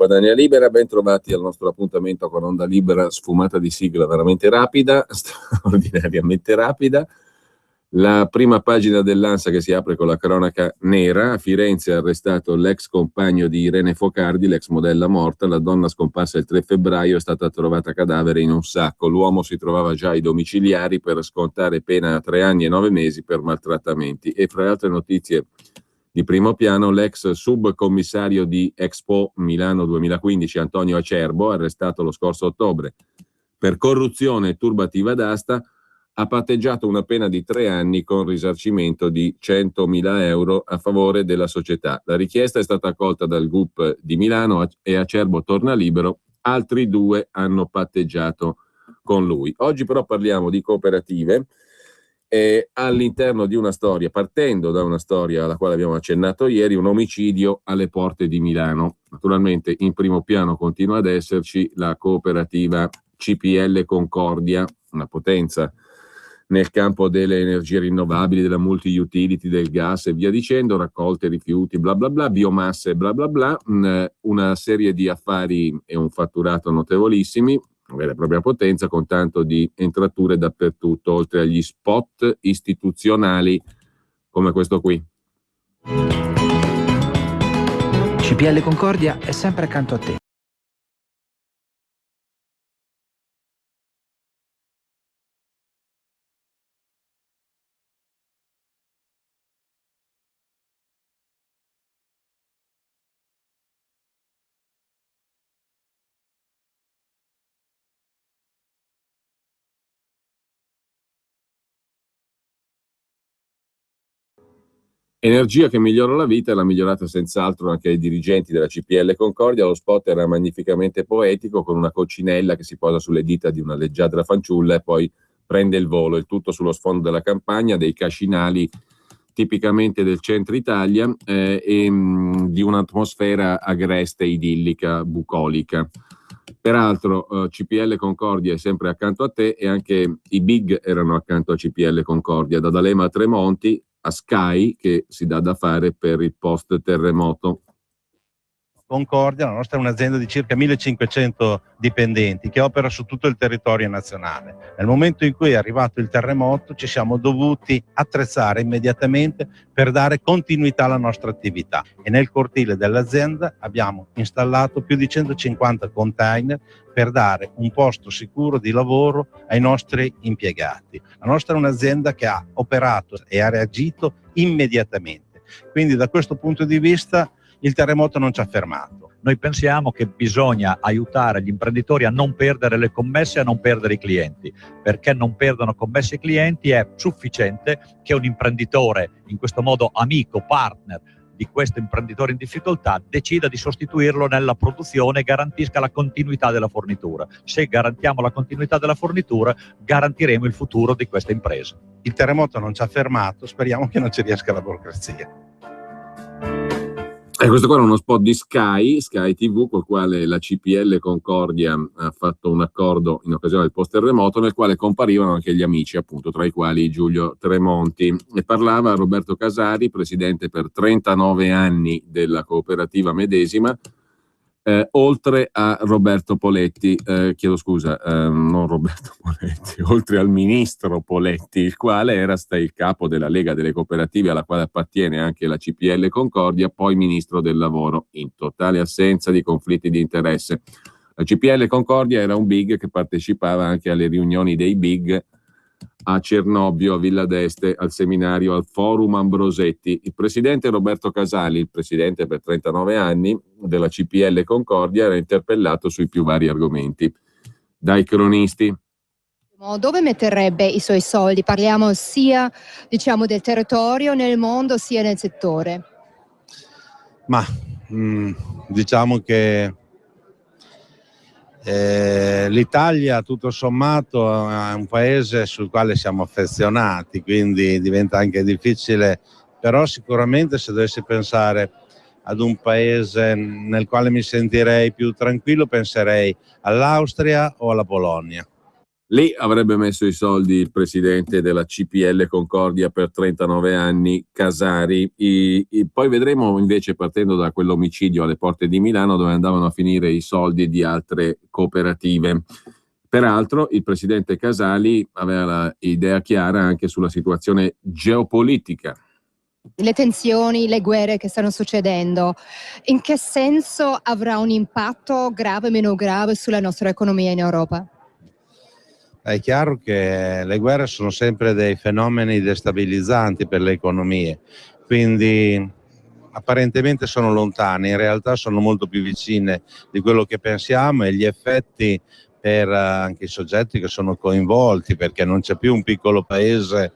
Padania Libera, ben trovati al nostro appuntamento con Onda Libera, sfumata di sigla veramente rapida, straordinariamente rapida. La prima pagina dell'Ansa che si apre con la cronaca nera. A Firenze è arrestato l'ex compagno di Irene Focardi, l'ex modella morta. La donna scomparsa il 3 febbraio è stata trovata cadavere in un sacco. L'uomo si trovava già ai domiciliari per scontare pena a 3 anni e 9 mesi per maltrattamenti. E fra le altre notizie di primo piano, l'ex subcommissario di Expo Milano 2015 Antonio Acerbo, arrestato lo scorso ottobre per corruzione e turbativa d'asta, ha patteggiato una pena di 3 anni con risarcimento di 100.000 euro a favore della società. La richiesta è stata accolta dal GUP di Milano e Acerbo torna libero. Altri 2 hanno patteggiato con lui. Oggi però parliamo di cooperative all'interno di una storia, partendo da una storia alla quale abbiamo accennato ieri, un omicidio alle porte di Milano. Naturalmente in primo piano continua ad esserci la cooperativa CPL Concordia, una potenza nel campo delle energie rinnovabili, della multi-utility, del gas e via dicendo, raccolte rifiuti, bla bla bla, biomasse, bla bla bla, una serie di affari e un fatturato notevolissimi, una vera e propria potenza, con tanto di entrature dappertutto, oltre agli spot istituzionali come questo qui. CPL Concordia è sempre accanto a te. Energia che migliora la vita, e l'ha migliorata senz'altro anche ai dirigenti della CPL Concordia. Lo spot era magnificamente poetico, con una coccinella che si posa sulle dita di una leggiadra fanciulla e poi prende il volo, il tutto sullo sfondo della campagna, dei cascinali tipicamente del centro Italia e di un'atmosfera agreste, idillica, bucolica. Peraltro CPL Concordia è sempre accanto a te, e anche i big erano accanto a CPL Concordia, da D'Alema a Tremonti, a Sky, che si dà da fare per il post terremoto. Concordia, la nostra è un'azienda di circa 1500 dipendenti che opera su tutto il territorio nazionale. Nel momento in cui è arrivato il terremoto ci siamo dovuti attrezzare immediatamente per dare continuità alla nostra attività, e nel cortile dell'azienda abbiamo installato più di 150 container per dare un posto sicuro di lavoro ai nostri impiegati. La nostra è un'azienda che ha operato e ha reagito immediatamente, quindi da questo punto di vista il terremoto non ci ha fermato. Noi pensiamo che bisogna aiutare gli imprenditori a non perdere le commesse e a non perdere i clienti, perché non perdono commesse e clienti è sufficiente che un imprenditore, in questo modo amico, partner di questo imprenditore in difficoltà, decida di sostituirlo nella produzione e garantisca la continuità della fornitura. Se garantiamo la continuità della fornitura, garantiremo il futuro di questa impresa. Il terremoto non ci ha fermato, speriamo che non ci riesca la burocrazia. E questo qua era uno spot di Sky TV, col quale la CPL Concordia ha fatto un accordo in occasione del post terremoto, nel quale comparivano anche gli amici, appunto, tra i quali Giulio Tremonti. E parlava Roberto Casari, presidente per 39 anni della cooperativa medesima, oltre a Roberto Poletti, non Roberto Poletti, oltre al ministro Poletti, il quale era il capo della Lega delle Cooperative, alla quale appartiene anche la CPL Concordia, poi ministro del lavoro, in totale assenza di conflitti di interesse. La CPL Concordia era un big che partecipava anche alle riunioni dei big a Cernobbio, a Villa d'Este, al seminario, al Forum Ambrosetti. Il presidente Roberto Casali, il presidente per 39 anni della CPL Concordia, era interpellato sui più vari argomenti dai cronisti. Dove metterebbe i suoi soldi? Parliamo sia, del territorio nel mondo, sia nel settore. Ma diciamo che l'Italia tutto sommato è un paese sul quale siamo affezionati, quindi diventa anche difficile, però sicuramente se dovessi pensare ad un paese nel quale mi sentirei più tranquillo penserei all'Austria o alla Polonia. Lì avrebbe messo i soldi il presidente della CPL Concordia per 39 anni, Casari. Poi vedremo invece, partendo da quell'omicidio alle porte di Milano, dove andavano a finire i soldi di altre cooperative. Peraltro il presidente Casali aveva l'idea chiara anche sulla situazione geopolitica. Le tensioni, le guerre che stanno succedendo, in che senso avrà un impatto grave o meno grave sulla nostra economia in Europa? È chiaro che le guerre sono sempre dei fenomeni destabilizzanti per le economie, quindi apparentemente sono lontane, in realtà sono molto più vicine di quello che pensiamo, e gli effetti per anche i soggetti che sono coinvolti, perché non c'è più un piccolo paese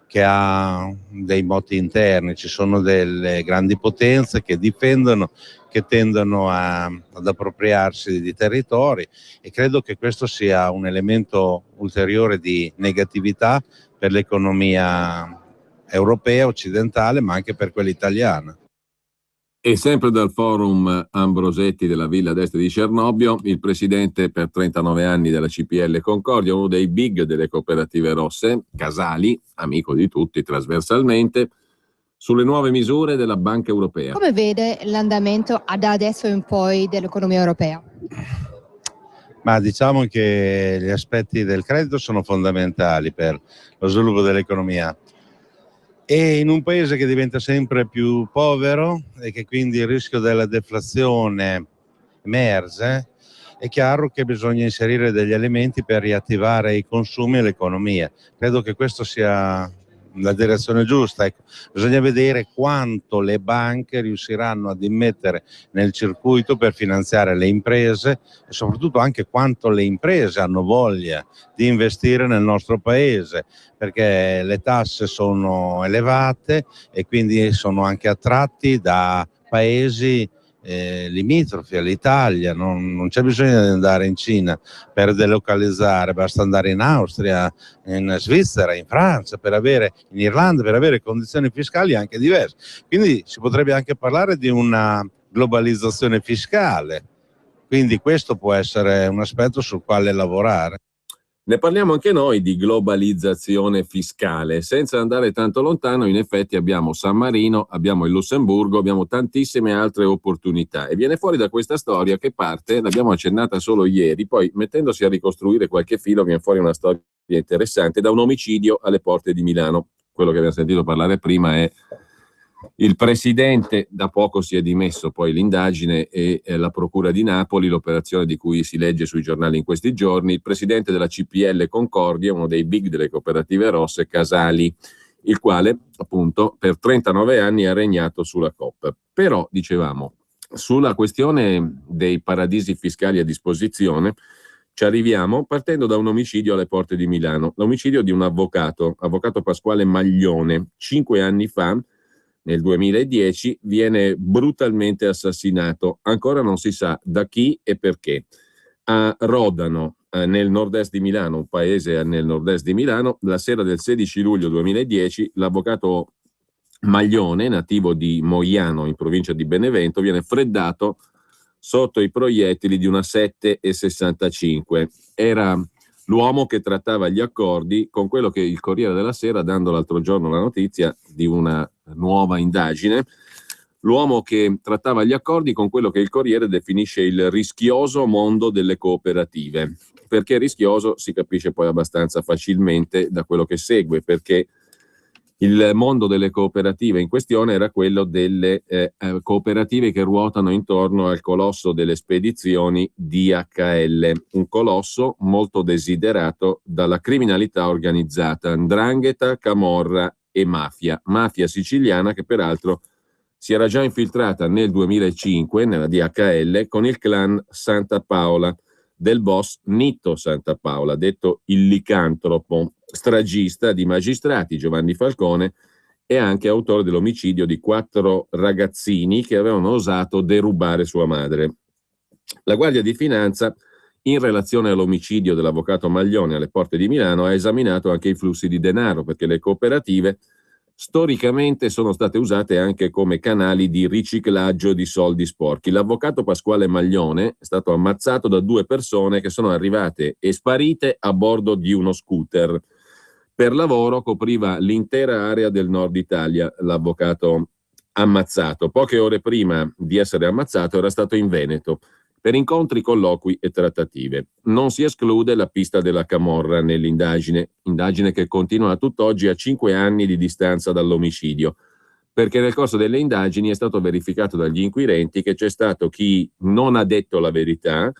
che ha dei moti interni, ci sono delle grandi potenze che difendono, che tendono ad appropriarsi di territori, e credo che questo sia un elemento ulteriore di negatività per l'economia europea, occidentale, ma anche per quella italiana. E sempre dal forum Ambrosetti della Villa d'Este di Cernobbio, il presidente per 39 anni della CPL Concordia, uno dei big delle cooperative rosse, Casali, amico di tutti trasversalmente, sulle nuove misure della Banca Europea. Come vede l'andamento da adesso in poi dell'economia europea? Ma diciamo che gli aspetti del credito sono fondamentali per lo sviluppo dell'economia. E in un paese che diventa sempre più povero e che quindi il rischio della deflazione emerge, è chiaro che bisogna inserire degli elementi per riattivare i consumi e l'economia. Credo che questo sia la direzione giusta. Ecco, bisogna vedere quanto le banche riusciranno ad immettere nel circuito per finanziare le imprese, e soprattutto anche quanto le imprese hanno voglia di investire nel nostro paese, perché le tasse sono elevate e quindi sono anche attratti da paesi limitrofi all'Italia. Non c'è bisogno di andare in Cina per delocalizzare, basta andare in Austria, in Svizzera, in Francia, in Irlanda, per avere condizioni fiscali anche diverse. Quindi si potrebbe anche parlare di una globalizzazione fiscale, quindi questo può essere un aspetto sul quale lavorare. Ne parliamo anche noi di globalizzazione fiscale. Senza andare tanto lontano, in effetti abbiamo San Marino, abbiamo il Lussemburgo, abbiamo tantissime altre opportunità, e viene fuori da questa storia che parte, l'abbiamo accennata solo ieri, poi mettendosi a ricostruire qualche filo viene fuori una storia interessante, da un omicidio alle porte di Milano. Quello che abbiamo sentito parlare prima è il presidente, da poco si è dimesso poi l'indagine e la procura di Napoli, l'operazione di cui si legge sui giornali in questi giorni, il presidente della CPL Concordia, uno dei big delle cooperative rosse, Casali, il quale appunto per 39 anni ha regnato sulla Coop. Però, dicevamo, sulla questione dei paradisi fiscali a disposizione ci arriviamo partendo da un omicidio alle porte di Milano, l'omicidio di un avvocato Pasquale Maglione. 5 anni fa, nel 2010, viene brutalmente assassinato, ancora non si sa da chi e perché. A Rodano, nel nord-est di Milano, un paese nel nord-est di Milano, la sera del 16 luglio 2010, l'avvocato Maglione, nativo di Moiano, in provincia di Benevento, viene freddato sotto i proiettili di una 7,65. Era l'uomo che trattava gli accordi con quello che il Corriere della Sera, dando l'altro giorno la notizia di una nuova indagine, l'uomo che trattava gli accordi con quello che il Corriere definisce il rischioso mondo delle cooperative. Perché rischioso si capisce poi abbastanza facilmente da quello che segue, perché il mondo delle cooperative in questione era quello delle cooperative che ruotano intorno al colosso delle spedizioni DHL, un colosso molto desiderato dalla criminalità organizzata, 'ndrangheta, camorra e mafia siciliana, che peraltro si era già infiltrata nel 2005 nella DHL con il clan Santa Paola del boss Nitto Santa Paola, detto il licantropo, stragista di magistrati, Giovanni Falcone, e anche autore dell'omicidio di 4 ragazzini che avevano osato derubare sua madre. La Guardia di Finanza, in relazione all'omicidio dell'avvocato Maglione alle porte di Milano, ha esaminato anche i flussi di denaro, perché le cooperative storicamente sono state usate anche come canali di riciclaggio di soldi sporchi. L'avvocato Pasquale Maglione è stato ammazzato da 2 persone che sono arrivate e sparite a bordo di uno scooter. Per lavoro copriva l'intera area del nord Italia, l'avvocato ammazzato. Poche ore prima di essere ammazzato era stato in Veneto per incontri, colloqui e trattative. Non si esclude la pista della camorra nell'indagine, indagine che continua a tutt'oggi a 5 anni di distanza dall'omicidio, perché nel corso delle indagini è stato verificato dagli inquirenti che c'è stato chi non ha detto la verità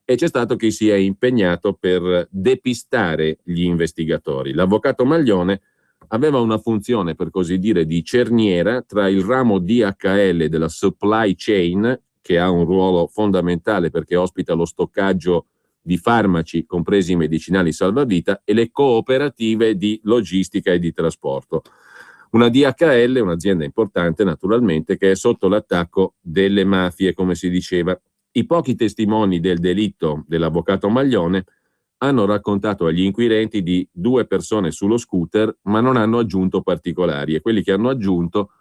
e c'è stato chi si è impegnato per depistare gli investigatori. L'avvocato Maglione aveva una funzione, per così dire, di cerniera tra il ramo DHL della supply chain, che ha un ruolo fondamentale perché ospita lo stoccaggio di farmaci, compresi i medicinali salvavita, e le cooperative di logistica e di trasporto. Una DHL, un'azienda importante naturalmente, che è sotto l'attacco delle mafie, come si diceva. I pochi testimoni del delitto dell'avvocato Maglione hanno raccontato agli inquirenti di 2 persone sullo scooter, ma non hanno aggiunto particolari, e quelli che hanno aggiunto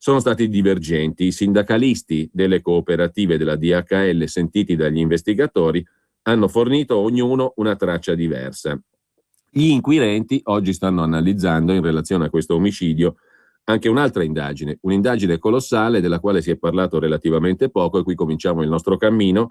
sono stati divergenti. I sindacalisti delle cooperative della DHL, sentiti dagli investigatori, hanno fornito ognuno una traccia diversa. Gli inquirenti oggi stanno analizzando, in relazione a questo omicidio, anche un'altra indagine, un'indagine colossale della quale si è parlato relativamente poco, e qui cominciamo il nostro cammino.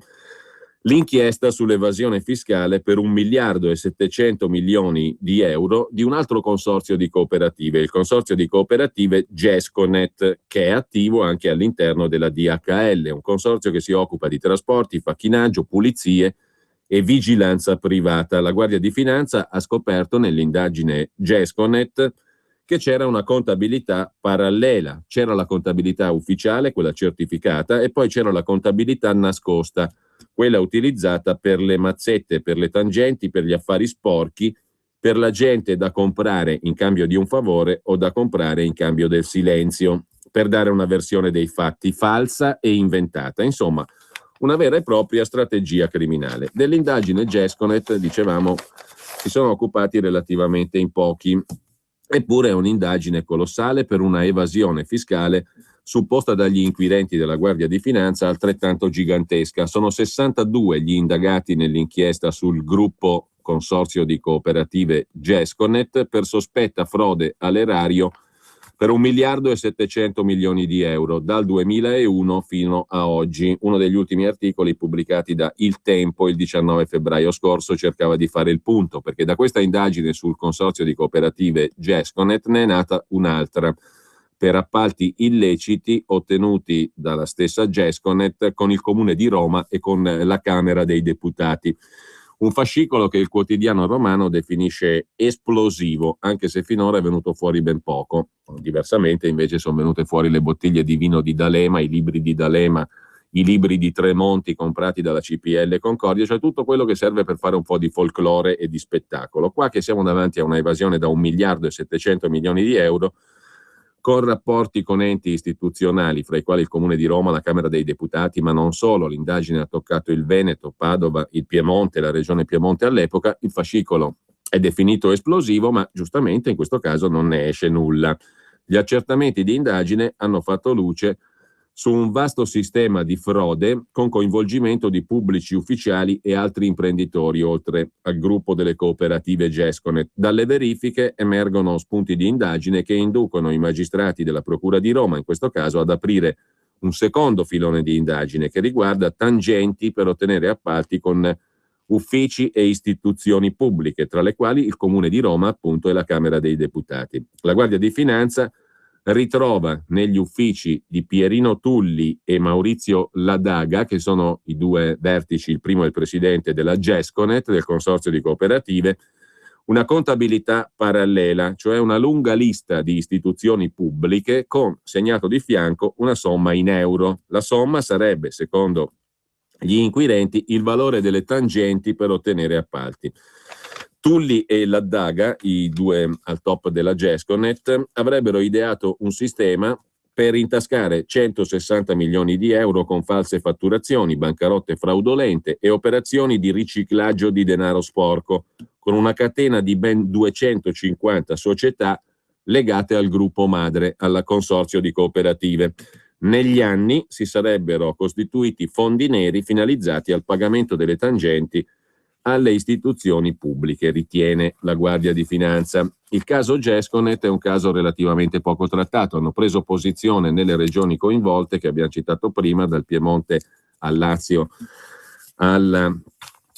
L'inchiesta sull'evasione fiscale per 1.700 milioni di euro di un altro consorzio di cooperative, il consorzio di cooperative Gesconet, che è attivo anche all'interno della DHL, un consorzio che si occupa di trasporti, facchinaggio, pulizie e vigilanza privata. La Guardia di Finanza ha scoperto nell'indagine Gesconet che c'era una contabilità parallela, c'era la contabilità ufficiale, quella certificata, e poi c'era la contabilità nascosta, quella utilizzata per le mazzette, per le tangenti, per gli affari sporchi, per la gente da comprare in cambio di un favore o da comprare in cambio del silenzio, per dare una versione dei fatti falsa e inventata. Insomma, una vera e propria strategia criminale. Dell'indagine Gesconet, dicevamo, si sono occupati relativamente in pochi, eppure è un'indagine colossale per una evasione fiscale supposta dagli inquirenti della Guardia di Finanza altrettanto gigantesca. Sono 62 gli indagati nell'inchiesta sul gruppo consorzio di cooperative Gesconet per sospetta frode all'erario per 1.700 milioni di euro dal 2001 fino a oggi. Uno degli ultimi articoli pubblicati da Il Tempo il 19 febbraio scorso cercava di fare il punto, perché da questa indagine sul consorzio di cooperative Gesconet ne è nata un'altra per appalti illeciti ottenuti dalla stessa Gesconet con il Comune di Roma e con la Camera dei Deputati. Un fascicolo che il quotidiano romano definisce esplosivo, anche se finora è venuto fuori ben poco. Diversamente invece sono venute fuori le bottiglie di vino di D'Alema, i libri di D'Alema, i libri di Tremonti comprati dalla CPL Concordia, cioè tutto quello che serve per fare un po' di folklore e di spettacolo. Qua che siamo davanti a una evasione da 1.700 milioni di euro, con rapporti con enti istituzionali, fra i quali il Comune di Roma, la Camera dei Deputati, ma non solo. L'indagine ha toccato il Veneto, Padova, il Piemonte, la regione Piemonte all'epoca. Il fascicolo è definito esplosivo, ma giustamente in questo caso non ne esce nulla. Gli accertamenti di indagine hanno fatto luce su un vasto sistema di frode con coinvolgimento di pubblici ufficiali e altri imprenditori, oltre al gruppo delle cooperative Gesconet. Dalle verifiche emergono spunti di indagine che inducono i magistrati della Procura di Roma, in questo caso, ad aprire un secondo filone di indagine che riguarda tangenti per ottenere appalti con uffici e istituzioni pubbliche, tra le quali il Comune di Roma, appunto, e la Camera dei Deputati. La Guardia di Finanza ritrova negli uffici di Pierino Tulli e Maurizio Ladaga, che sono i 2 vertici, il primo è il presidente della Gesconet, del consorzio di cooperative, una contabilità parallela, cioè una lunga lista di istituzioni pubbliche con segnato di fianco una somma in euro. La somma sarebbe, secondo gli inquirenti, il valore delle tangenti per ottenere appalti. Tulli e Ladaga, i 2 al top della Gesconet, avrebbero ideato un sistema per intascare 160 milioni di euro con false fatturazioni, bancarotte fraudolente e operazioni di riciclaggio di denaro sporco, con una catena di ben 250 società legate al gruppo madre, al consorzio di cooperative. Negli anni si sarebbero costituiti fondi neri finalizzati al pagamento delle tangenti alle istituzioni pubbliche, ritiene la Guardia di Finanza. Il caso Gesconet è un caso relativamente poco trattato. Hanno preso posizione nelle regioni coinvolte, che abbiamo citato prima, dal Piemonte al Lazio al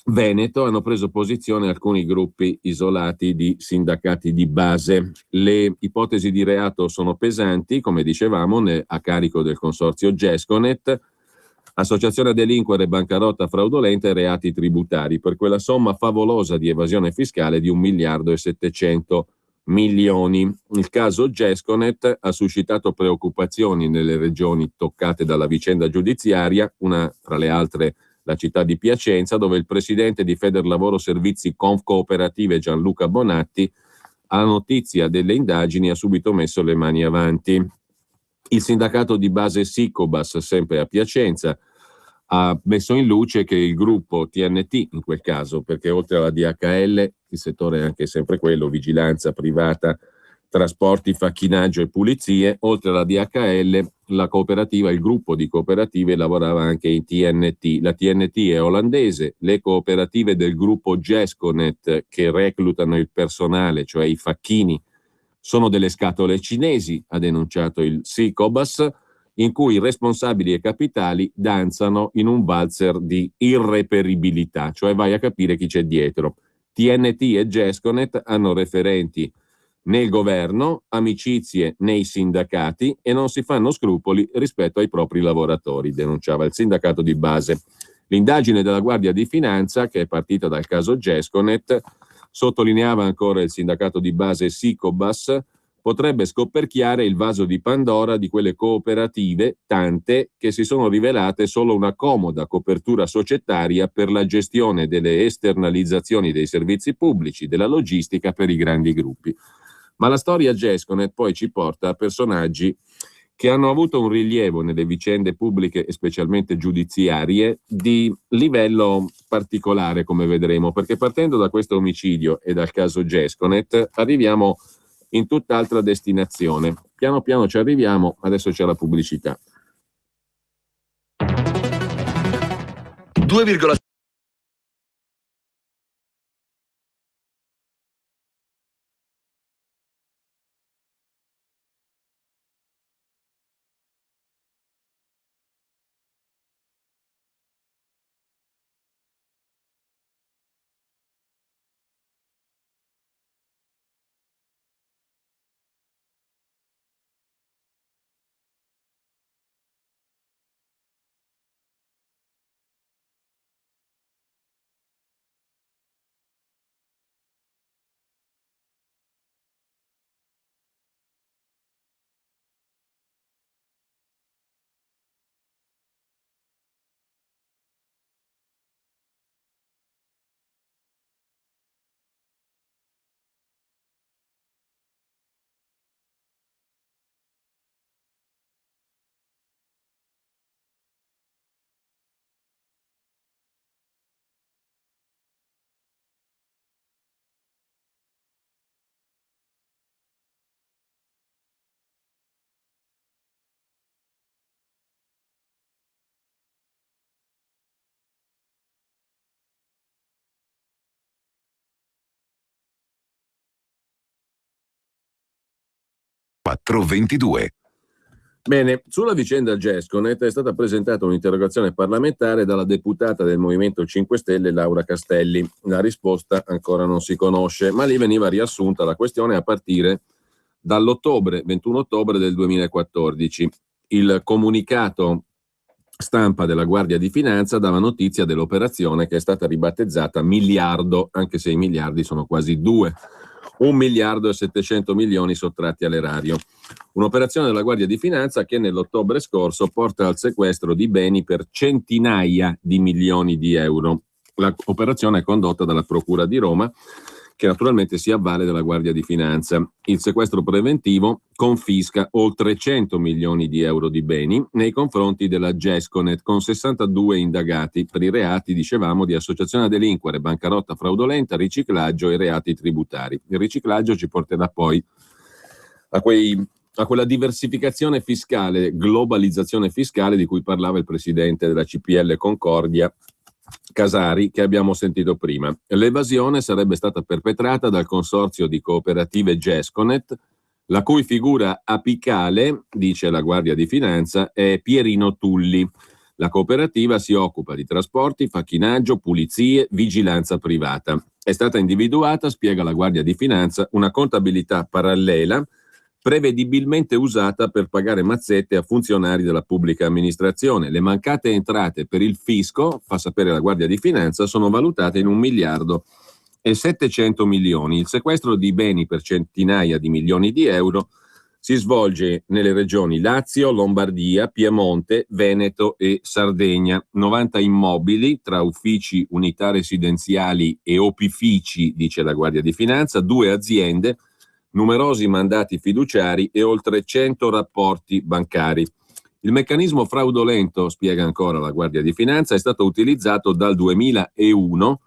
Veneto, hanno preso posizione alcuni gruppi isolati di sindacati di base. Le ipotesi di reato sono pesanti, come dicevamo, a carico del consorzio Gesconet, associazione a delinquere, bancarotta fraudolenta e reati tributari, per quella somma favolosa di evasione fiscale di 1.700 milioni. Il caso Gesconet ha suscitato preoccupazioni nelle regioni toccate dalla vicenda giudiziaria, una tra le altre la città di Piacenza, dove il presidente di Federlavoro Servizi Confcooperative Gianluca Bonatti, alla notizia delle indagini, ha subito messo le mani avanti. Il sindacato di base Sicobas, sempre a Piacenza, ha messo in luce che il gruppo TNT, in quel caso, perché oltre alla DHL, il settore è anche sempre quello, vigilanza privata, trasporti, facchinaggio e pulizie, oltre alla DHL, la cooperativa, il gruppo di cooperative lavorava anche in TNT. La TNT è olandese, le cooperative del gruppo Gesconet che reclutano il personale, cioè i facchini, sono delle scatole cinesi, ha denunciato il Sicobas, in cui i responsabili e capitali danzano in un valzer di irreperibilità, cioè vai a capire chi c'è dietro. TNT e Gesconet hanno referenti nel governo, amicizie nei sindacati e non si fanno scrupoli rispetto ai propri lavoratori, denunciava il sindacato di base. L'indagine della Guardia di Finanza, che è partita dal caso Gesconet, sottolineava ancora il sindacato di base Sicobas, potrebbe scoperchiare il vaso di Pandora di quelle cooperative, tante che si sono rivelate solo una comoda copertura societaria per la gestione delle esternalizzazioni dei servizi pubblici, della logistica per i grandi gruppi. Ma la storia Gesconet poi ci porta a personaggi che hanno avuto un rilievo nelle vicende pubbliche e specialmente giudiziarie di livello particolare, come vedremo, perché partendo da questo omicidio e dal caso Gesconet arriviamo in tutt'altra destinazione. Piano piano ci arriviamo, adesso c'è la pubblicità. 2,5 422. Bene, sulla vicenda Gesconet è stata presentata un'interrogazione parlamentare dalla deputata del Movimento 5 Stelle Laura Castelli. La risposta ancora non si conosce, ma lì veniva riassunta la questione a partire dall'ottobre, 21 ottobre del 2014. Il comunicato stampa della Guardia di Finanza dava notizia dell'operazione che è stata ribattezzata miliardo, anche se i miliardi sono quasi 2. 1.700 milioni sottratti all'erario. Un'operazione della Guardia di Finanza che nell'ottobre scorso porta al sequestro di beni per centinaia di milioni di euro. L'operazione è condotta dalla Procura di Roma, che naturalmente si avvale della Guardia di Finanza. Il sequestro preventivo confisca oltre 100 milioni di euro di beni nei confronti della Gesconet, con 62 indagati per i reati, dicevamo, di associazione a delinquere, bancarotta fraudolenta, riciclaggio e reati tributari. Il riciclaggio ci porterà poi a quella diversificazione fiscale, globalizzazione fiscale di cui parlava il presidente della CPL Concordia, Casari, che abbiamo sentito prima. L'evasione sarebbe stata perpetrata dal consorzio di cooperative Gesconet, la cui figura apicale, dice la Guardia di Finanza, è Pierino Tulli. La cooperativa si occupa di trasporti, facchinaggio, pulizie, vigilanza privata. È stata individuata, spiega la Guardia di Finanza, una contabilità parallela prevedibilmente usata per pagare mazzette a funzionari della pubblica amministrazione. Le mancate entrate per il fisco, fa sapere la Guardia di Finanza, sono valutate in 1.700 milioni. Il sequestro di beni per centinaia di milioni di euro si svolge nelle regioni Lazio, Lombardia, Piemonte, Veneto e Sardegna. 90 immobili tra uffici, unità residenziali e opifici, dice la Guardia di Finanza, 2 aziende, numerosi mandati fiduciari e oltre 100 rapporti bancari. Il meccanismo fraudolento, spiega ancora la Guardia di Finanza, è stato utilizzato dal 2001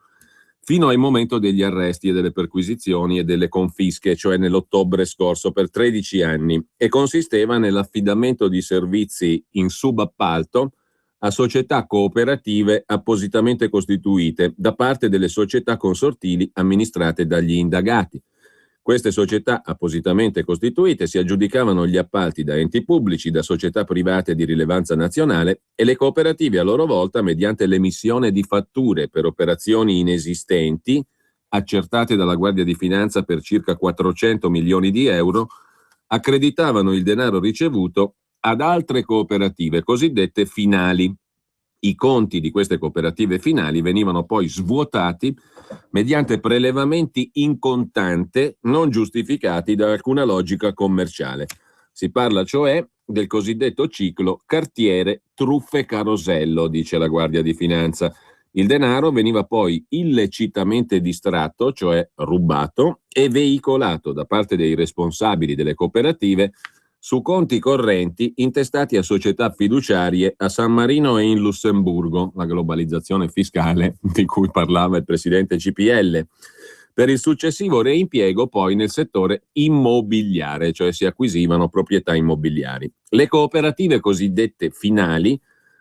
fino al momento degli arresti e delle perquisizioni e delle confische, cioè nell'ottobre scorso, per 13 anni, e consisteva nell'affidamento di servizi in subappalto a società cooperative appositamente costituite da parte delle società consortili amministrate dagli indagati. Queste società appositamente costituite si aggiudicavano gli appalti da enti pubblici, da società private di rilevanza nazionale, e le cooperative a loro volta, mediante l'emissione di fatture per operazioni inesistenti, accertate dalla Guardia di Finanza per circa 400 milioni di euro, accreditavano il denaro ricevuto ad altre cooperative cosiddette finali. I conti di queste cooperative finali venivano poi svuotati mediante prelevamenti in contante non giustificati da alcuna logica commerciale. Si parla cioè del cosiddetto ciclo cartiere truffe carosello, dice la Guardia di Finanza. Il denaro veniva poi illecitamente distratto, cioè rubato, e veicolato da parte dei responsabili delle cooperative su conti correnti intestati a società fiduciarie a San Marino e in Lussemburgo, la globalizzazione fiscale di cui parlava il presidente CPL, per il successivo reimpiego poi nel settore immobiliare, cioè si acquisivano proprietà immobiliari. Le cooperative cosiddette finali,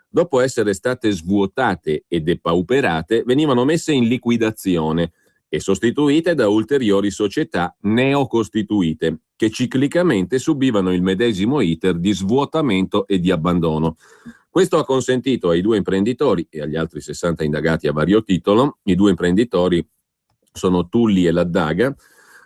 dopo essere state svuotate e depauperate, venivano messe in liquidazione e sostituite da ulteriori società neocostituite, che ciclicamente subivano il medesimo iter di svuotamento e di abbandono. Questo ha consentito ai 2 imprenditori e agli altri 60 indagati a vario titolo, i 2 imprenditori sono Tulli e Laddaga,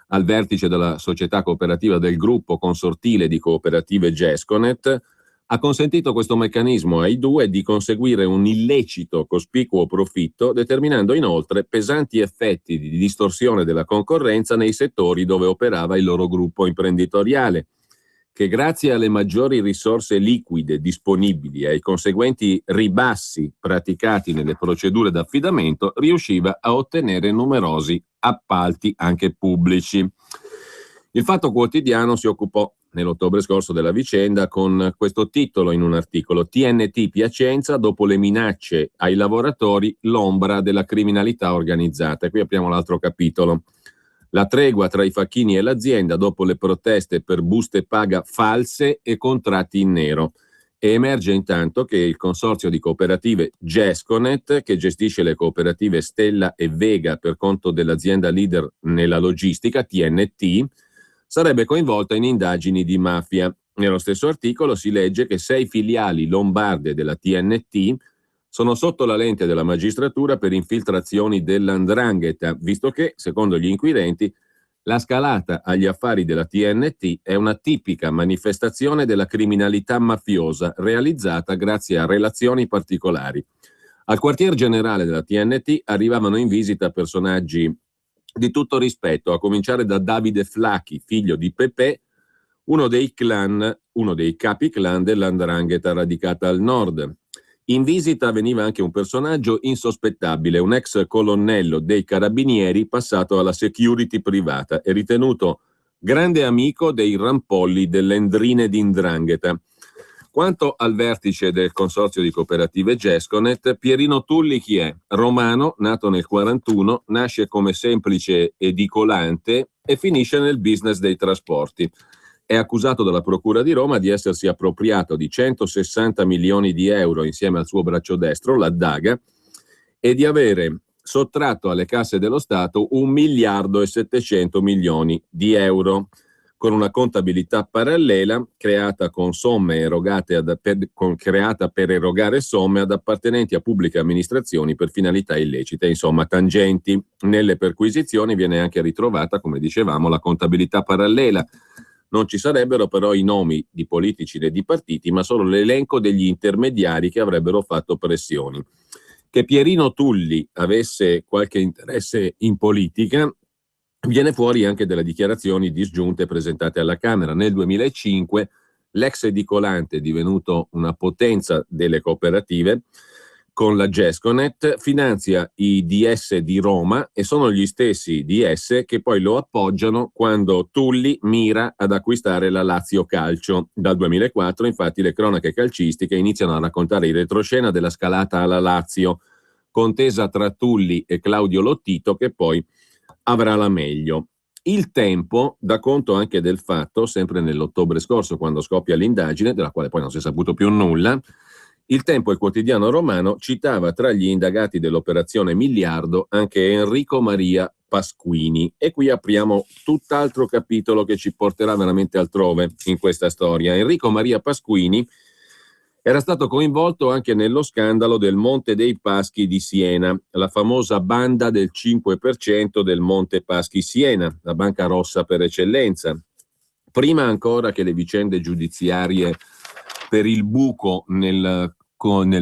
al vertice della società cooperativa del gruppo consortile di cooperative Gesconet, ha consentito questo meccanismo ai 2 di conseguire un illecito cospicuo profitto, determinando inoltre pesanti effetti di distorsione della concorrenza nei settori dove operava il loro gruppo imprenditoriale, che grazie alle maggiori risorse liquide disponibili e ai conseguenti ribassi praticati nelle procedure d'affidamento riusciva a ottenere numerosi appalti anche pubblici. Il Fatto Quotidiano si occupò nell'ottobre scorso della vicenda con questo titolo in un articolo: TNT Piacenza, dopo le minacce ai lavoratori, l'ombra della criminalità organizzata. E qui apriamo l'altro capitolo. La tregua tra i facchini e l'azienda dopo le proteste per buste paga false e contratti in nero. E emerge intanto che il consorzio di cooperative Gesconet, che gestisce le cooperative Stella e Vega per conto dell'azienda leader nella logistica, TNT, sarebbe coinvolta in indagini di mafia. Nello stesso articolo si legge che 6 filiali lombarde della TNT sono sotto la lente della magistratura per infiltrazioni dell''ndrangheta, visto che, secondo gli inquirenti, la scalata agli affari della TNT è una tipica manifestazione della criminalità mafiosa realizzata grazie a relazioni particolari. Al quartier generale della TNT arrivavano in visita personaggi di tutto rispetto, a cominciare da Davide Flacchi, figlio di Pepe, uno dei capi clan dell''ndrangheta radicata al nord. In visita veniva anche un personaggio insospettabile, un ex colonnello dei carabinieri passato alla security privata e ritenuto grande amico dei rampolli delle 'ndrine di 'ndrangheta. Quanto al vertice del consorzio di cooperative Gesconet, Pierino Tulli chi è? Romano, nato nel 41, nasce come semplice edicolante e finisce nel business dei trasporti. è accusato dalla Procura di Roma di essersi appropriato di 160 milioni di euro insieme al suo braccio destro, la Daga, e di avere sottratto alle casse dello Stato 1 miliardo e 700 milioni di euro, con una contabilità parallela creata con somme erogate creata per erogare somme ad appartenenti a pubbliche amministrazioni per finalità illecite, insomma tangenti. Nelle perquisizioni viene anche ritrovata, come dicevamo, la contabilità parallela. Non ci sarebbero però i nomi di politici né di partiti, ma solo l'elenco degli intermediari che avrebbero fatto pressioni. Che Pierino Tulli avesse qualche interesse in politica viene fuori anche dalle dichiarazioni disgiunte presentate alla Camera. Nel 2005 l'ex edicolante, divenuto una potenza delle cooperative, con la Gesconet finanzia i DS di Roma e sono gli stessi DS che poi lo appoggiano quando Tulli mira ad acquistare la Lazio Calcio. Dal 2004 infatti le cronache calcistiche iniziano a raccontare in retroscena della scalata alla Lazio, contesa tra Tulli e Claudio Lottito, che poi avrà la meglio. Il Tempo dà conto anche del fatto, sempre nell'ottobre scorso, quando scoppia l'indagine, della quale poi non si è saputo più nulla, il Tempo, il quotidiano romano, citava tra gli indagati dell'operazione Miliardo anche Enrico Maria Pasquini. E qui apriamo tutt'altro capitolo che ci porterà veramente altrove in questa storia. Enrico Maria Pasquini era stato coinvolto anche nello scandalo del Monte dei Paschi di Siena, la famosa banda del 5% del Monte Paschi Siena, la banca rossa per eccellenza. Prima ancora che le vicende giudiziarie per il buco nel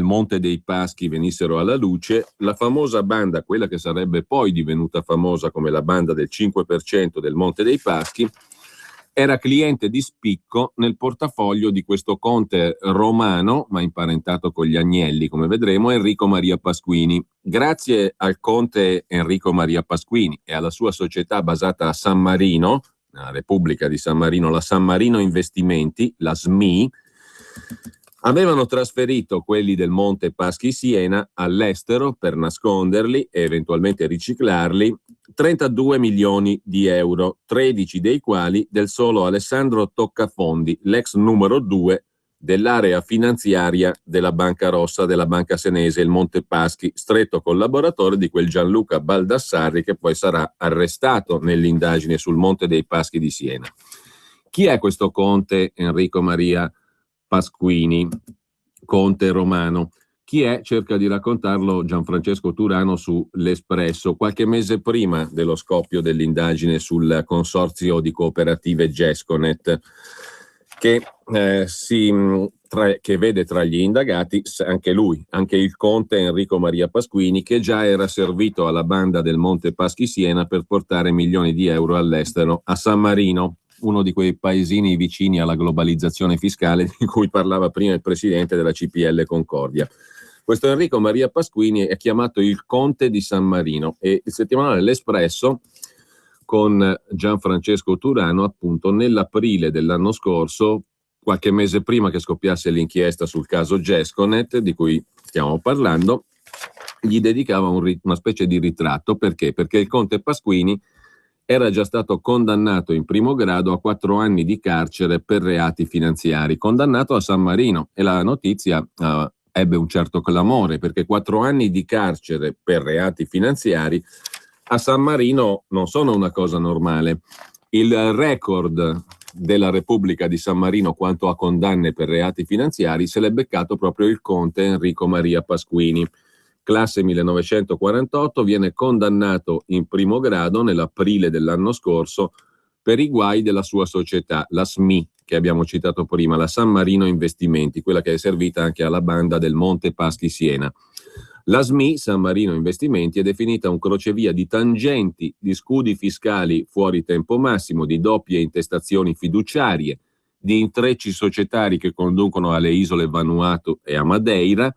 Monte dei Paschi venissero alla luce, la famosa banda, quella che sarebbe poi divenuta famosa come la banda del 5% del Monte dei Paschi, era cliente di spicco nel portafoglio di questo conte romano, ma imparentato con gli Agnelli, come vedremo, Enrico Maria Pasquini. Grazie al conte Enrico Maria Pasquini e alla sua società basata a San Marino, nella Repubblica di San Marino, la San Marino Investimenti, la SMI, avevano trasferito quelli del Monte Paschi Siena all'estero per nasconderli e eventualmente riciclarli 32 milioni di euro, 13 dei quali del solo Alessandro Toccafondi, l'ex numero 2 dell'area finanziaria della Banca Rossa, della Banca Senese, il Monte Paschi, stretto collaboratore di quel Gianluca Baldassarri che poi sarà arrestato nell'indagine sul Monte dei Paschi di Siena. Chi è questo conte Enrico Maria Pasquini, conte romano? Chi è? Cerca di raccontarlo Gianfrancesco Turano su L'Espresso, qualche mese prima dello scoppio dell'indagine sul consorzio di cooperative Gesconet, che vede tra gli indagati anche lui, anche il conte Enrico Maria Pasquini, che già era servito alla banda del Monte Paschi Siena per portare milioni di euro all'estero, a San Marino, uno di quei paesini vicini alla globalizzazione fiscale di cui parlava prima il presidente della CPL Concordia. Questo Enrico Maria Pasquini è chiamato il Conte di San Marino e il settimanale L'Espresso, con Gianfrancesco Turano, appunto nell'aprile dell'anno scorso, qualche mese prima che scoppiasse l'inchiesta sul caso Gesconet, di cui stiamo parlando, gli dedicava una specie di ritratto. Perché? Perché il Conte Pasquini era già stato condannato in primo grado a 4 anni di carcere per reati finanziari, condannato a San Marino, e la notizia ebbe un certo clamore, perché 4 anni di carcere per reati finanziari a San Marino non sono una cosa normale. Il record della Repubblica di San Marino quanto a condanne per reati finanziari se l'è beccato proprio il conte Enrico Maria Pasquini. Classe 1948, viene condannato in primo grado nell'aprile dell'anno scorso per i guai della sua società, la SMI, che abbiamo citato prima, la San Marino Investimenti, quella che è servita anche alla banda del Monte Paschi Siena. La SMI, San Marino Investimenti, è definita un crocevia di tangenti, di scudi fiscali fuori tempo massimo, di doppie intestazioni fiduciarie, di intrecci societari che conducono alle isole Vanuatu e a Madeira,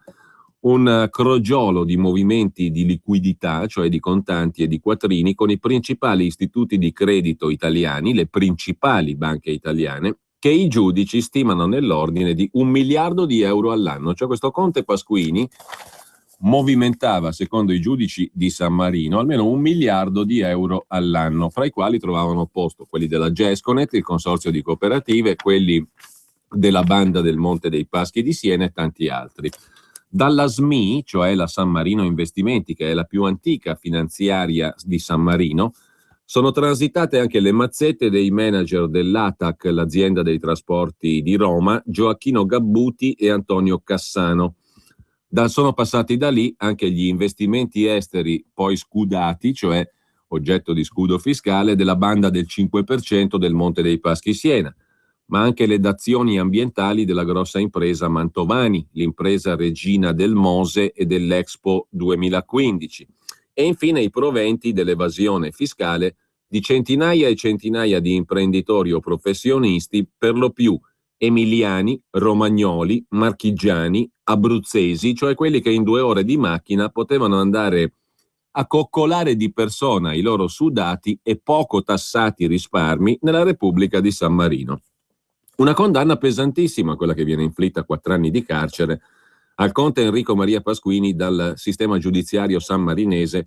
un crogiolo di movimenti di liquidità, cioè di contanti e di quattrini, con i principali istituti di credito italiani, le principali banche italiane, che i giudici stimano nell'ordine di 1 miliardo di euro all'anno. Cioè questo conte Pasquini movimentava, secondo i giudici di San Marino, almeno 1 miliardo di euro all'anno, fra i quali trovavano posto quelli della Gesconet, il consorzio di cooperative, quelli della banda del Monte dei Paschi di Siena e tanti altri. Dalla SMI, cioè la San Marino Investimenti, che è la più antica finanziaria di San Marino, sono transitate anche le mazzette dei manager dell'ATAC, l'azienda dei trasporti di Roma, Gioacchino Gabbuti e Antonio Cassano. Sono passati da lì anche gli investimenti esteri poi scudati, cioè oggetto di scudo fiscale, della banda del 5% del Monte dei Paschi Siena, ma anche le dazioni ambientali della grossa impresa Mantovani, l'impresa regina del Mose e dell'Expo 2015. E infine i proventi dell'evasione fiscale di centinaia e centinaia di imprenditori o professionisti, per lo più emiliani, romagnoli, marchigiani, abruzzesi, cioè quelli che in 2 ore di macchina potevano andare a coccolare di persona i loro sudati e poco tassati risparmi nella Repubblica di San Marino. Una condanna pesantissima, quella che viene inflitta a 4 anni di carcere al conte Enrico Maria Pasquini dal sistema giudiziario sammarinese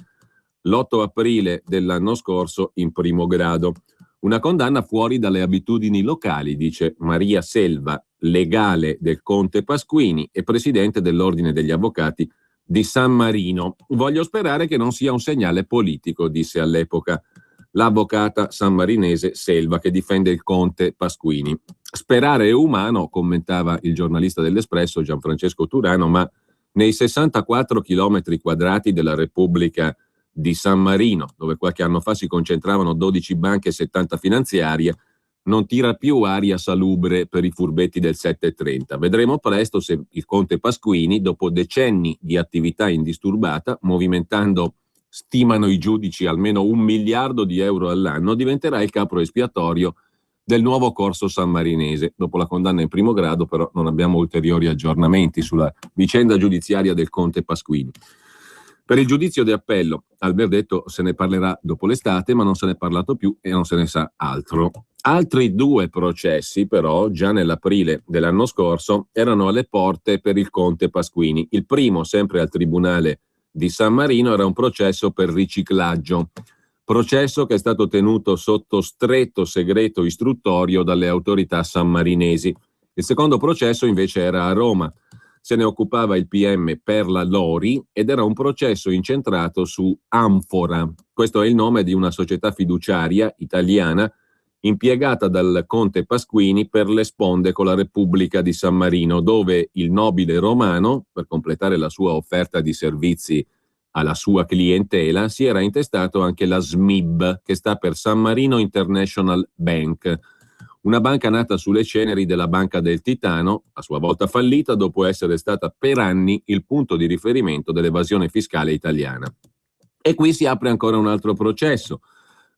l'8 aprile dell'anno scorso in primo grado. Una condanna fuori dalle abitudini locali, dice Maria Selva, legale del conte Pasquini e presidente dell'Ordine degli Avvocati di San Marino. Voglio sperare che non sia un segnale politico, disse all'epoca l'avvocata sammarinese Selva, che difende il conte Pasquini. Sperare è umano, commentava il giornalista dell'Espresso Gianfrancesco Turano, ma nei 64 chilometri quadrati della Repubblica di San Marino, dove qualche anno fa si concentravano 12 banche e 70 finanziarie, non tira più aria salubre per i furbetti del 730. Vedremo presto se il conte Pasquini, dopo decenni di attività indisturbata, movimentando, stimano i giudici, almeno 1 miliardo di euro all'anno, diventerà il capro espiatorio del nuovo corso sammarinese. Dopo la condanna in primo grado, però, non abbiamo ulteriori aggiornamenti sulla vicenda giudiziaria del conte Pasquini. Per il giudizio di appello al verdetto se ne parlerà dopo l'estate, ma non se ne è parlato più e non se ne sa altro. Altri 2 processi, però, già nell'aprile dell'anno scorso, erano alle porte per il conte Pasquini. Il primo, sempre al Tribunale di San Marino, era un processo per riciclaggio, processo che è stato tenuto sotto stretto segreto istruttorio dalle autorità sammarinesi. Il secondo processo invece era a Roma. Se ne occupava il PM Perla Lori ed era un processo incentrato su Amfora. Questo è il nome di una società fiduciaria italiana impiegata dal conte Pasquini per le sponde con la Repubblica di San Marino, dove il nobile romano, per completare la sua offerta di servizi alla sua clientela, si era intestato anche la SMIB, che sta per San Marino International Bank, una banca nata sulle ceneri della Banca del Titano, a sua volta fallita dopo essere stata per anni il punto di riferimento dell'evasione fiscale italiana. E qui si apre ancora un altro processo,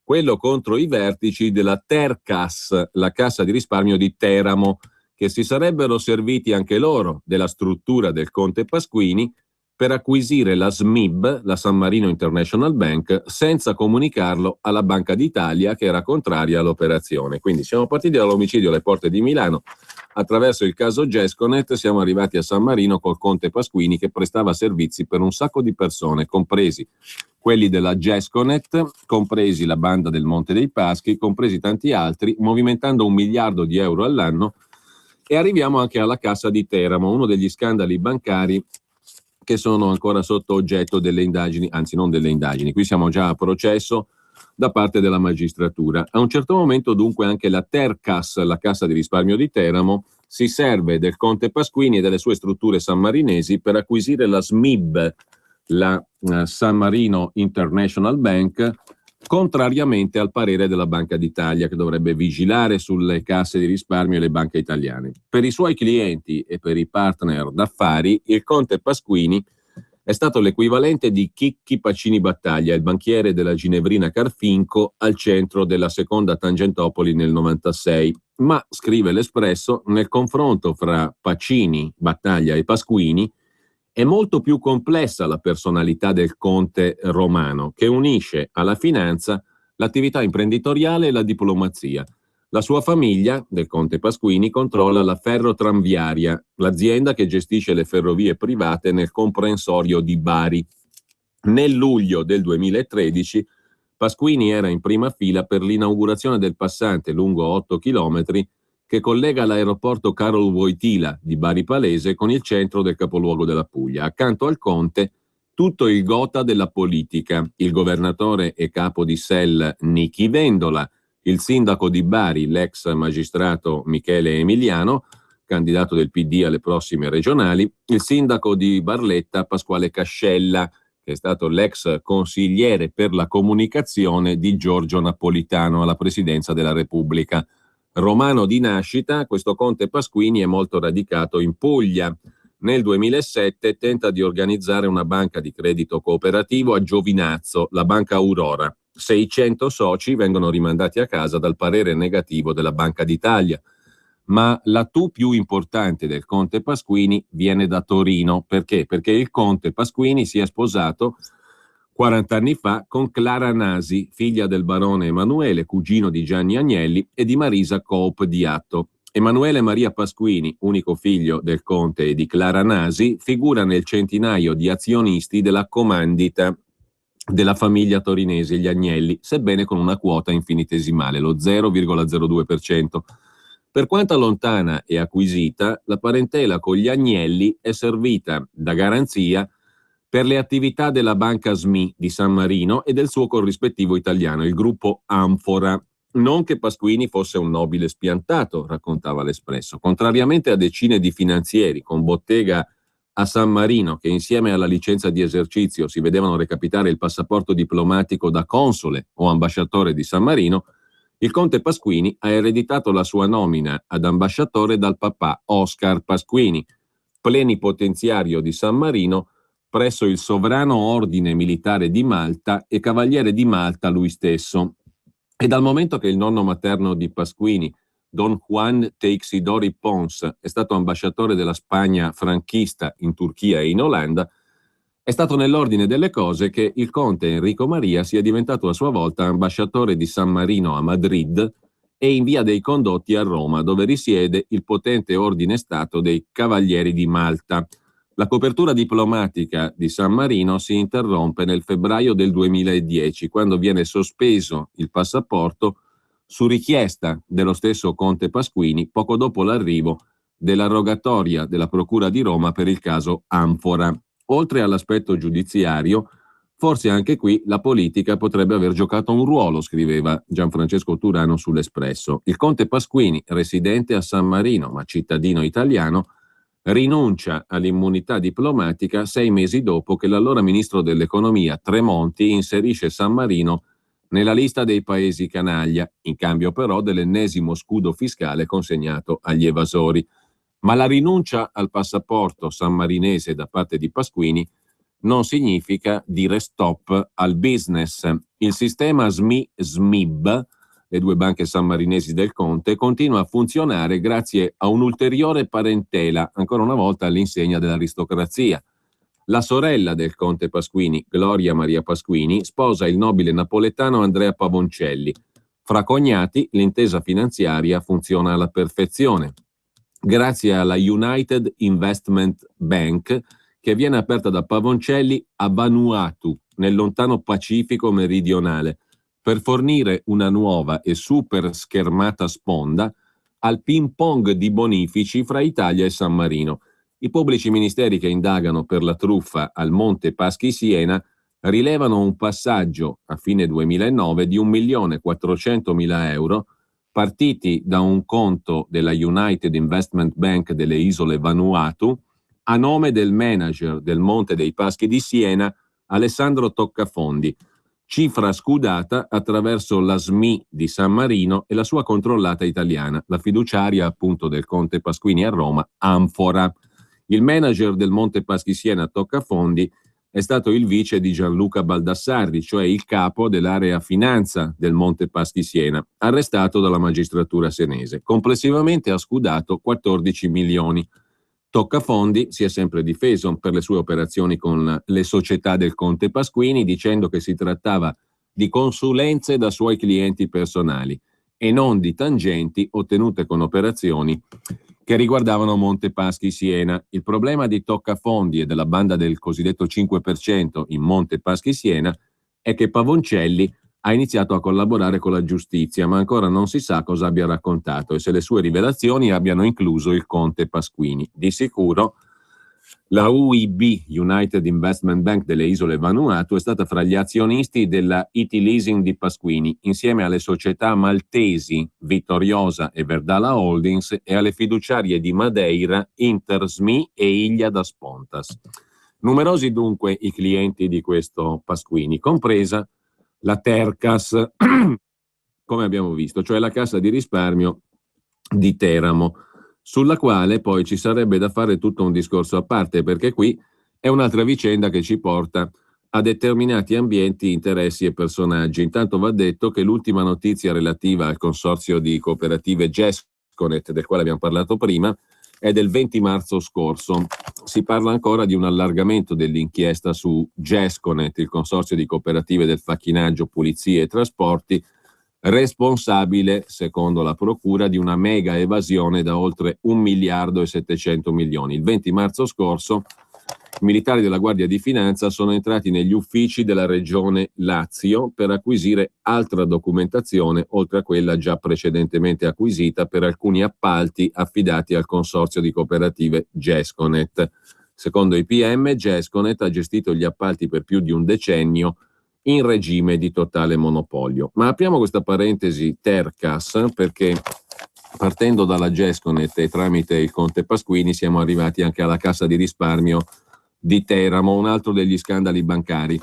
quello contro i vertici della Tercas, la cassa di risparmio di Teramo, che si sarebbero serviti anche loro della struttura del conte Pasquini per acquisire la SMIB, la San Marino International Bank, senza comunicarlo alla Banca d'Italia, che era contraria all'operazione. Quindi siamo partiti dall'omicidio alle porte di Milano, attraverso il caso Gesconet siamo arrivati a San Marino col conte Pasquini, che prestava servizi per un sacco di persone, compresi quelli della Gesconet, compresi la banda del Monte dei Paschi, compresi tanti altri, movimentando 1 miliardo di euro all'anno. E arriviamo anche alla Cassa di Teramo, uno degli scandali bancari che sono ancora sotto oggetto delle indagini, anzi non delle indagini, qui siamo già a processo da parte della magistratura. A un certo momento dunque anche la Tercas, la Cassa di risparmio di Teramo, si serve del conte Pasquini e delle sue strutture sammarinesi per acquisire la SMIB, la San Marino International Bank, contrariamente al parere della Banca d'Italia, che dovrebbe vigilare sulle casse di risparmio e le banche italiane. Per i suoi clienti e per i partner d'affari, il conte Pasquini è stato l'equivalente di Chicchi Pacini Battaglia, il banchiere della Ginevrina Carfinco al centro della seconda Tangentopoli nel 96. Ma, scrive l'Espresso, nel confronto fra Pacini, Battaglia e Pasquini è molto più complessa la personalità del conte romano, che unisce alla finanza l'attività imprenditoriale e la diplomazia. La sua famiglia, del conte Pasquini, controlla la Ferrotramviaria, l'azienda che gestisce le ferrovie private nel comprensorio di Bari. Nel luglio del 2013 Pasquini era in prima fila per l'inaugurazione del passante lungo 8 chilometri che collega l'aeroporto Carol Wojtyla di Bari Palese con il centro del capoluogo della Puglia. Accanto al conte tutto il gotha della politica, il governatore e capo di SEL Nichi Vendola, il sindaco di Bari, l'ex magistrato Michele Emiliano, candidato del PD alle prossime regionali, il sindaco di Barletta Pasquale Cascella, che è stato l'ex consigliere per la comunicazione di Giorgio Napolitano alla presidenza della Repubblica. Romano di nascita, questo conte Pasquini è molto radicato in Puglia. Nel 2007 tenta di organizzare una banca di credito cooperativo a Giovinazzo, la Banca Aurora. 600 soci vengono rimandati a casa dal parere negativo della Banca d'Italia. Ma la più importante del conte Pasquini viene da Torino. Perché? Perché il conte Pasquini si è sposato 40 anni fa con Clara Nasi, figlia del barone Emanuele, cugino di Gianni Agnelli e di Marisa Coop di Atto. Emanuele Maria Pasquini, unico figlio del conte e di Clara Nasi, figura nel centinaio di azionisti della comandita della famiglia torinese, gli Agnelli, sebbene con una quota infinitesimale, lo 0,02%. Per quanto lontana e acquisita, la parentela con gli Agnelli è servita da garanzia per le attività della banca SMI di San Marino e del suo corrispettivo italiano, il gruppo Amfora. Non che Pasquini fosse un nobile spiantato, raccontava l'Espresso. Contrariamente a decine di finanzieri con bottega a San Marino, che insieme alla licenza di esercizio si vedevano recapitare il passaporto diplomatico da console o ambasciatore di San Marino, il conte Pasquini ha ereditato la sua nomina ad ambasciatore dal papà Oscar Pasquini, plenipotenziario di San Marino presso il Sovrano Ordine Militare di Malta e cavaliere di Malta lui stesso. E dal momento che il nonno materno di Pasquini, Don Juan Teixidori Pons, è stato ambasciatore della Spagna franchista in Turchia e in Olanda, è stato nell'ordine delle cose che il conte Enrico Maria sia diventato a sua volta ambasciatore di San Marino a Madrid e in via dei Condotti a Roma, dove risiede il potente ordine stato dei Cavalieri di Malta. La copertura diplomatica di San Marino si interrompe nel febbraio del 2010, quando viene sospeso il passaporto su richiesta dello stesso conte Pasquini, poco dopo l'arrivo della rogatoria della Procura di Roma per il caso Amfora. Oltre all'aspetto giudiziario, forse anche qui la politica potrebbe aver giocato un ruolo, scriveva Gianfrancesco Turano sull'Espresso. Il conte Pasquini, residente a San Marino ma cittadino italiano, rinuncia all'immunità diplomatica 6 mesi dopo che l'allora ministro dell'economia Tremonti inserisce San Marino nella lista dei paesi canaglia, in cambio però dell'ennesimo scudo fiscale consegnato agli evasori. Ma la rinuncia al passaporto sammarinese da parte di Pasquini non significa dire stop al business. Il sistema SMI-SMIB, le due banche sammarinesi del conte, continua a funzionare grazie a un'ulteriore parentela, ancora una volta all'insegna dell'aristocrazia. La sorella del conte Pasquini, Gloria Maria Pasquini, sposa il nobile napoletano Andrea Pavoncelli. Fra cognati, l'intesa finanziaria funziona alla perfezione, grazie alla United Investment Bank, che viene aperta da Pavoncelli a Vanuatu, nel lontano Pacifico meridionale, per fornire una nuova e super schermata sponda al ping pong di bonifici fra Italia e San Marino. I pubblici ministeri che indagano per la truffa al Monte Paschi Siena rilevano un passaggio a fine 2009 di 1.400.000 euro partiti da un conto della United Investment Bank delle isole Vanuatu a nome del manager del Monte dei Paschi di Siena, Alessandro Toccafondi, cifra scudata attraverso la SMI di San Marino e la sua controllata italiana, la fiduciaria appunto del conte Pasquini a Roma, Amfora. Il manager del Monte Paschi Siena, Toccafondi, è stato il vice di Gianluca Baldassarri, cioè il capo dell'area finanza del Monte Paschi Siena, arrestato dalla magistratura senese. Complessivamente ha scudato 14 milioni. Toccafondi si è sempre difeso per le sue operazioni con le società del conte Pasquini, dicendo che si trattava di consulenze da suoi clienti personali e non di tangenti ottenute con operazioni che riguardavano Monte Paschi Siena. Il problema di Toccafondi e della banda del cosiddetto 5% in Monte Paschi Siena è che Pavoncelli ha iniziato a collaborare con la giustizia, ma ancora non si sa cosa abbia raccontato e se le sue rivelazioni abbiano incluso il conte Pasquini. Di sicuro la UIB, United Investment Bank delle Isole Vanuatu, è stata fra gli azionisti della IT Leasing di Pasquini, insieme alle società maltesi Vittoriosa e Verdala Holdings e alle fiduciarie di Madeira Intersmi e Iglia da Spontas. Numerosi dunque i clienti di questo Pasquini, compresa la Tercas, come abbiamo visto, cioè la cassa di risparmio di Teramo, sulla quale poi ci sarebbe da fare tutto un discorso a parte, perché qui è un'altra vicenda che ci porta a determinati ambienti, interessi e personaggi. Intanto va detto che l'ultima notizia relativa al consorzio di cooperative Gesconet, del quale abbiamo parlato prima, è del 20 marzo scorso. Si parla ancora di un allargamento dell'inchiesta su Gesconet, il consorzio di cooperative del facchinaggio, pulizie e trasporti, responsabile, secondo la procura, di una mega evasione da oltre 1 miliardo e 700 milioni. Il 20 marzo scorso i militari della Guardia di Finanza sono entrati negli uffici della regione Lazio per acquisire altra documentazione, oltre a quella già precedentemente acquisita per alcuni appalti affidati al consorzio di cooperative Gesconet. Secondo i PM, Gesconet ha gestito gli appalti per più di un decennio in regime di totale monopolio. Ma apriamo questa parentesi Tercas perché partendo dalla Gesconet e tramite il conte Pasquini siamo arrivati anche alla Cassa di risparmio di Teramo, un altro degli scandali bancari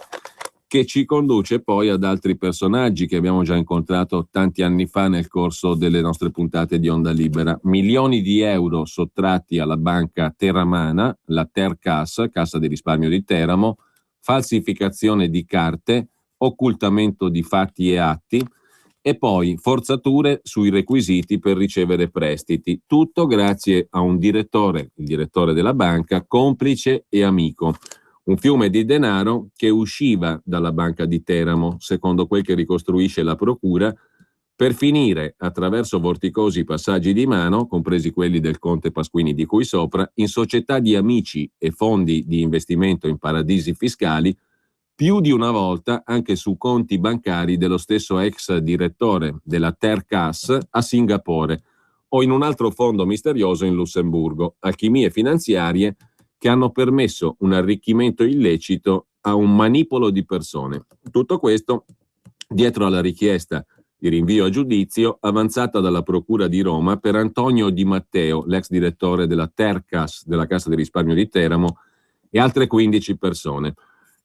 che ci conduce poi ad altri personaggi che abbiamo già incontrato tanti anni fa nel corso delle nostre puntate di Onda Libera. Milioni di euro sottratti alla banca teramana, la Tercas, Cassa di risparmio di Teramo, falsificazione di carte, occultamento di fatti e atti e poi forzature sui requisiti per ricevere prestiti. Tutto grazie a un direttore, il direttore della banca, complice e amico. Un fiume di denaro che usciva dalla banca di Teramo, secondo quel che ricostruisce la procura, per finire, attraverso vorticosi passaggi di mano, compresi quelli del conte Pasquini di cui sopra, in società di amici e fondi di investimento in paradisi fiscali, più di una volta anche su conti bancari dello stesso ex direttore della Tercas a Singapore o in un altro fondo misterioso in Lussemburgo, alchimie finanziarie che hanno permesso un arricchimento illecito a un manipolo di persone. Tutto questo dietro alla richiesta di rinvio a giudizio avanzata dalla Procura di Roma per Antonio Di Matteo, l'ex direttore della Tercas, della Cassa di risparmio di Teramo, e altre 15 persone.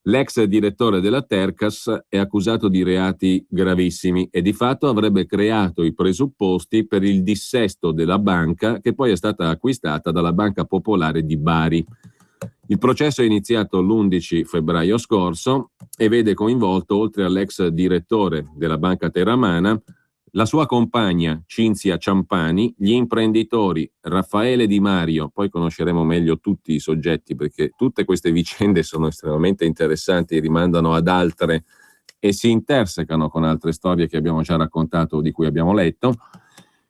L'ex direttore della Tercas è accusato di reati gravissimi e di fatto avrebbe creato i presupposti per il dissesto della banca che poi è stata acquistata dalla Banca Popolare di Bari. Il processo è iniziato l'11 febbraio scorso e vede coinvolto, oltre all'ex direttore della banca teramana, la sua compagna Cinzia Ciampani, gli imprenditori Raffaele Di Mario, poi conosceremo meglio tutti i soggetti perché tutte queste vicende sono estremamente interessanti, rimandano ad altre e si intersecano con altre storie che abbiamo già raccontato o di cui abbiamo letto.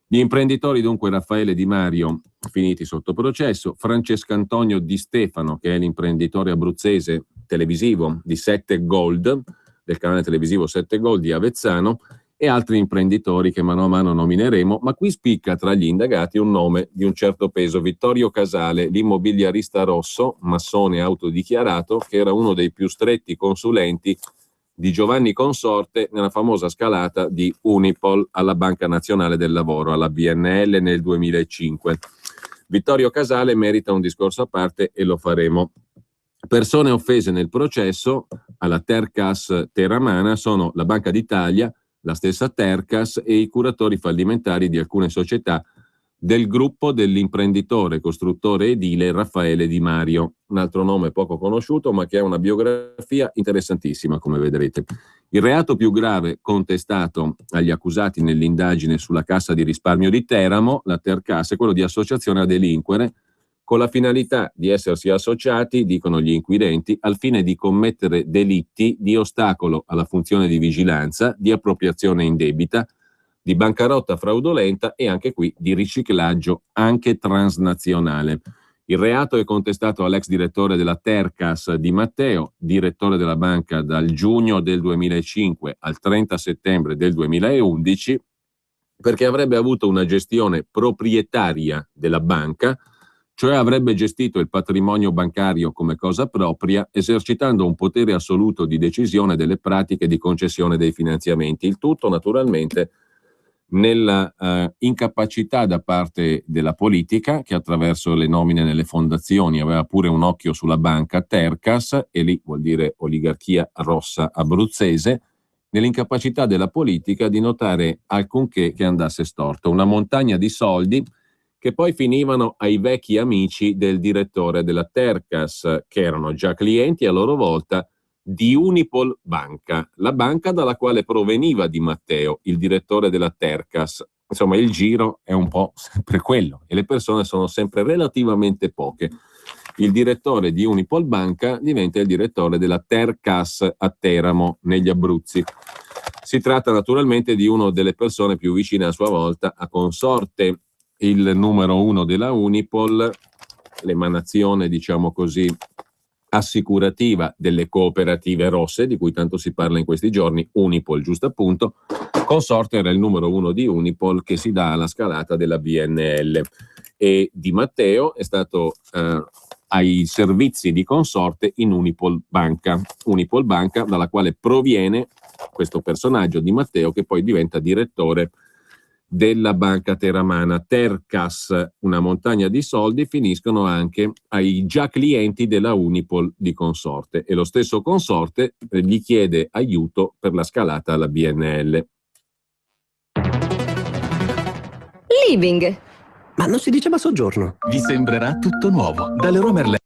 Gli imprenditori dunque Raffaele Di Mario, finiti sotto processo, Francescantonio Di Stefano, che è l'imprenditore abruzzese televisivo di 7 Gold, del canale televisivo 7 Gold di Avezzano, e altri imprenditori che mano a mano nomineremo, ma qui spicca tra gli indagati un nome di un certo peso, Vittorio Casale, l'immobiliarista rosso, massone autodichiarato, che era uno dei più stretti consulenti di Giovanni Consorte nella famosa scalata di Unipol alla Banca Nazionale del Lavoro, alla BNL nel 2005. Vittorio Casale merita un discorso a parte e lo faremo. Persone offese nel processo alla Tercas teramana sono la Banca d'Italia, la stessa Tercas e i curatori fallimentari di alcune società del gruppo dell'imprenditore costruttore edile Raffaele Di Mario, un altro nome poco conosciuto ma che ha una biografia interessantissima, come vedrete. Il reato più grave contestato agli accusati nell'indagine sulla Cassa di risparmio di Teramo, la Tercas, è quello di associazione a delinquere con la finalità di essersi associati, dicono gli inquirenti, al fine di commettere delitti di ostacolo alla funzione di vigilanza, di appropriazione indebita, di bancarotta fraudolenta e anche qui di riciclaggio anche transnazionale. Il reato è contestato all'ex direttore della Tercas Di Matteo, direttore della banca dal giugno del 2005 al 30 settembre del 2011, perché avrebbe avuto una gestione proprietaria della banca, cioè avrebbe gestito il patrimonio bancario come cosa propria, esercitando un potere assoluto di decisione delle pratiche di concessione dei finanziamenti. Il tutto naturalmente nella incapacità da parte della politica, che attraverso le nomine nelle fondazioni aveva pure un occhio sulla banca Tercas, e lì vuol dire oligarchia rossa abruzzese, nell'incapacità della politica di notare alcunché che andasse storto. Una montagna di soldi che poi finivano ai vecchi amici del direttore della Tercas, che erano già clienti a loro volta di Unipol Banca, la banca dalla quale proveniva Di Matteo, il direttore della Tercas. Insomma, il giro è un po' sempre quello e le persone sono sempre relativamente poche. Il direttore di Unipol Banca diventa il direttore della Tercas a Teramo, negli Abruzzi. Si tratta naturalmente di una delle persone più vicine a sua volta a Consorte, il numero uno della Unipol, l'emanazione, diciamo così, assicurativa delle cooperative rosse, di cui tanto si parla in questi giorni, Unipol, giusto appunto. Consorte era il numero uno di Unipol, che si dà alla scalata della BNL. E Di Matteo è stato ai servizi di Consorte in Unipol Banca, dalla quale proviene questo personaggio Di Matteo, che poi diventa direttore della banca teramana. Tercas, una montagna di soldi, finiscono anche ai già clienti della Unipol di Consorte, e lo stesso Consorte gli chiede aiuto per la scalata alla BNL. Living. Ma non si diceva soggiorno? Vi sembrerà tutto nuovo. Dalle Merlin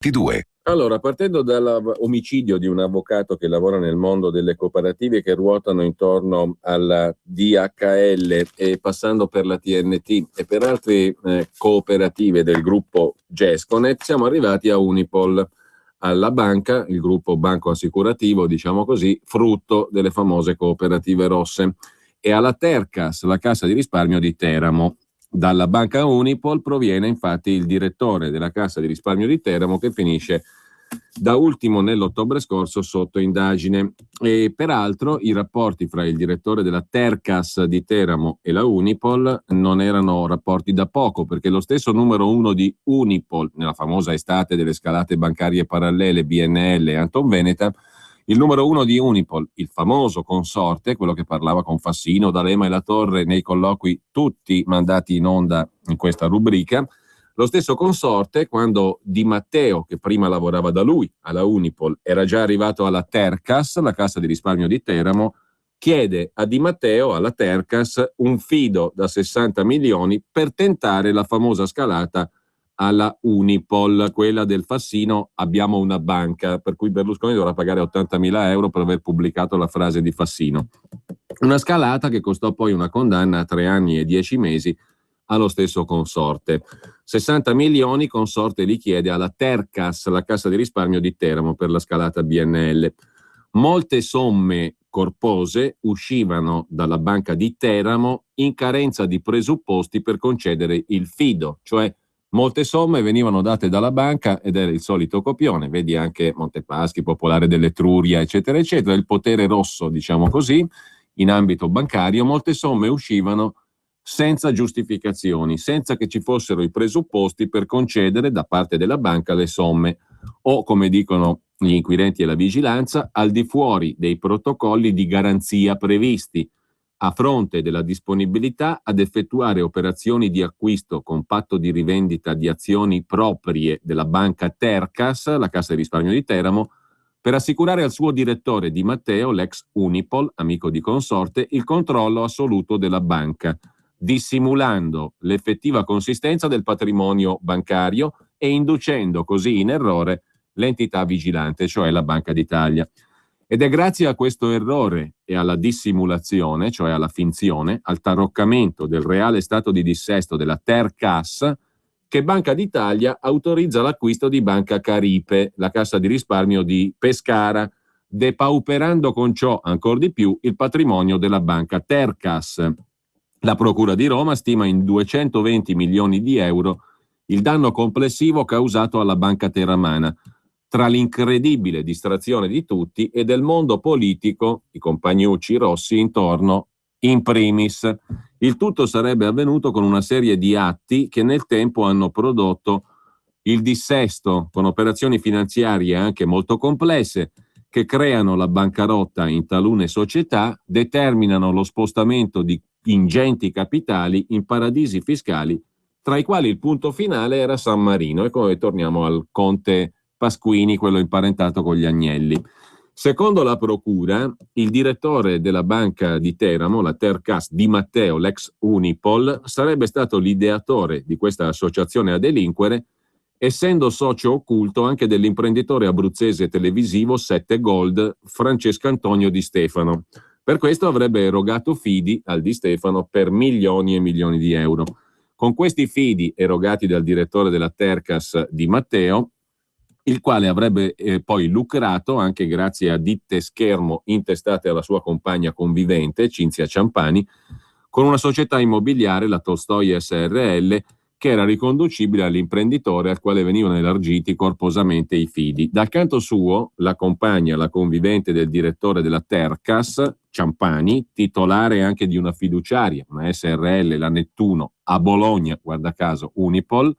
T2. Allora, partendo dall'omicidio di un avvocato che lavora nel mondo delle cooperative che ruotano intorno alla DHL e passando per la TNT e per altre cooperative del gruppo Gesconet, siamo arrivati a Unipol, alla banca, il gruppo banco assicurativo, diciamo così, frutto delle famose cooperative rosse, e alla Tercas, la cassa di risparmio di Teramo. Dalla banca Unipol proviene infatti il direttore della Cassa di risparmio di Teramo, che finisce da ultimo nell'ottobre scorso sotto indagine. E peraltro i rapporti fra il direttore della Tercas di Teramo e la Unipol non erano rapporti da poco, perché lo stesso numero uno di Unipol, nella famosa estate delle scalate bancarie parallele BNL e Anton Veneta, il numero uno di Unipol, il famoso consorte, quello che parlava con Fassino, D'Alema e Latorre nei colloqui tutti mandati in onda in questa rubrica, lo stesso consorte, quando Di Matteo, che prima lavorava da lui alla Unipol, era già arrivato alla Tercas, la cassa di risparmio di Teramo, chiede a Di Matteo, alla Tercas, un fido da 60 milioni per tentare la famosa scalata alla Unipol, quella del Fassino abbiamo una banca, per cui Berlusconi dovrà pagare 80.000 euro per aver pubblicato la frase di Fassino. Una scalata che costò poi una condanna a 3 anni e 10 mesi allo stesso consorte. 60 milioni consorte li chiede alla Tercas, la cassa di risparmio di Teramo, per la scalata BNL. Molte somme corpose uscivano dalla banca di Teramo in carenza di presupposti per concedere il fido, cioè molte somme venivano date dalla banca ed era il solito copione, vedi anche Montepaschi, Popolare dell'Etruria, eccetera, eccetera, il potere rosso, diciamo così, in ambito bancario. Molte somme uscivano senza giustificazioni, senza che ci fossero i presupposti per concedere da parte della banca le somme, o, come dicono gli inquirenti e la vigilanza, al di fuori dei protocolli di garanzia previsti, a fronte della disponibilità ad effettuare operazioni di acquisto con patto di rivendita di azioni proprie della banca Tercas, la Cassa di risparmio di Teramo, per assicurare al suo direttore Di Matteo, l'ex Unipol, amico di consorte, il controllo assoluto della banca, dissimulando l'effettiva consistenza del patrimonio bancario e inducendo così in errore l'entità vigilante, cioè la Banca d'Italia. Ed è grazie a questo errore e alla dissimulazione, cioè alla finzione, al taroccamento del reale stato di dissesto della Tercas, che Banca d'Italia autorizza l'acquisto di Banca Caripe, la cassa di risparmio di Pescara, depauperando con ciò ancor di più il patrimonio della Banca Tercas. La Procura di Roma stima in 220 milioni di euro il danno complessivo causato alla Banca Teramana, tra l'incredibile distrazione di tutti e del mondo politico, i compagnucci rossi intorno in primis. Il tutto sarebbe avvenuto con una serie di atti che nel tempo hanno prodotto il dissesto, con operazioni finanziarie anche molto complesse, che creano la bancarotta in talune società, determinano lo spostamento di ingenti capitali in paradisi fiscali, tra i quali il punto finale era San Marino. E come torniamo al conte Pasquini, quello imparentato con gli Agnelli. Secondo la procura, il direttore della banca di Teramo, la Tercas, Di Matteo, l'ex Unipol, sarebbe stato l'ideatore di questa associazione a delinquere, essendo socio occulto anche dell'imprenditore abruzzese televisivo 7 Gold, Francesco Antonio Di Stefano. Per questo avrebbe erogato fidi al Di Stefano per milioni e milioni di euro. Con questi fidi erogati dal direttore della Tercas, Di Matteo, il quale avrebbe poi lucrato anche grazie a ditte schermo intestate alla sua compagna convivente, Cinzia Ciampani, con una società immobiliare, la Tolstoi SRL, che era riconducibile all'imprenditore al quale venivano elargiti corposamente i fidi. Dal canto suo, la compagna, la convivente del direttore della Tercas, Ciampani, titolare anche di una fiduciaria, una SRL, la Nettuno, a Bologna, guarda caso, Unipol,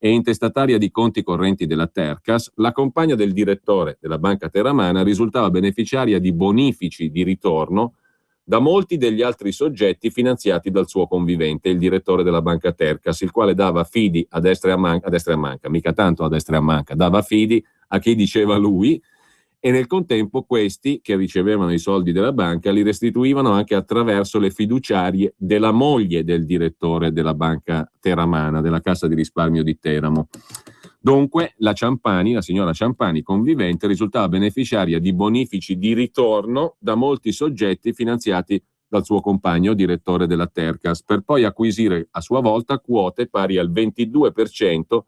e intestataria di conti correnti della Tercas, la compagna del direttore della Banca Teramana risultava beneficiaria di bonifici di ritorno da molti degli altri soggetti finanziati dal suo convivente, il direttore della Banca Tercas, il quale dava fidi a destra e a manca, mica tanto a destra e a manca, dava fidi a chi diceva lui, e nel contempo questi, che ricevevano i soldi della banca, li restituivano anche attraverso le fiduciarie della moglie del direttore della Banca Teramana, della Cassa di risparmio di Teramo. Dunque la signora Ciampani, convivente, risultava beneficiaria di bonifici di ritorno da molti soggetti finanziati dal suo compagno, direttore della Tercas, per poi acquisire a sua volta quote pari al 22%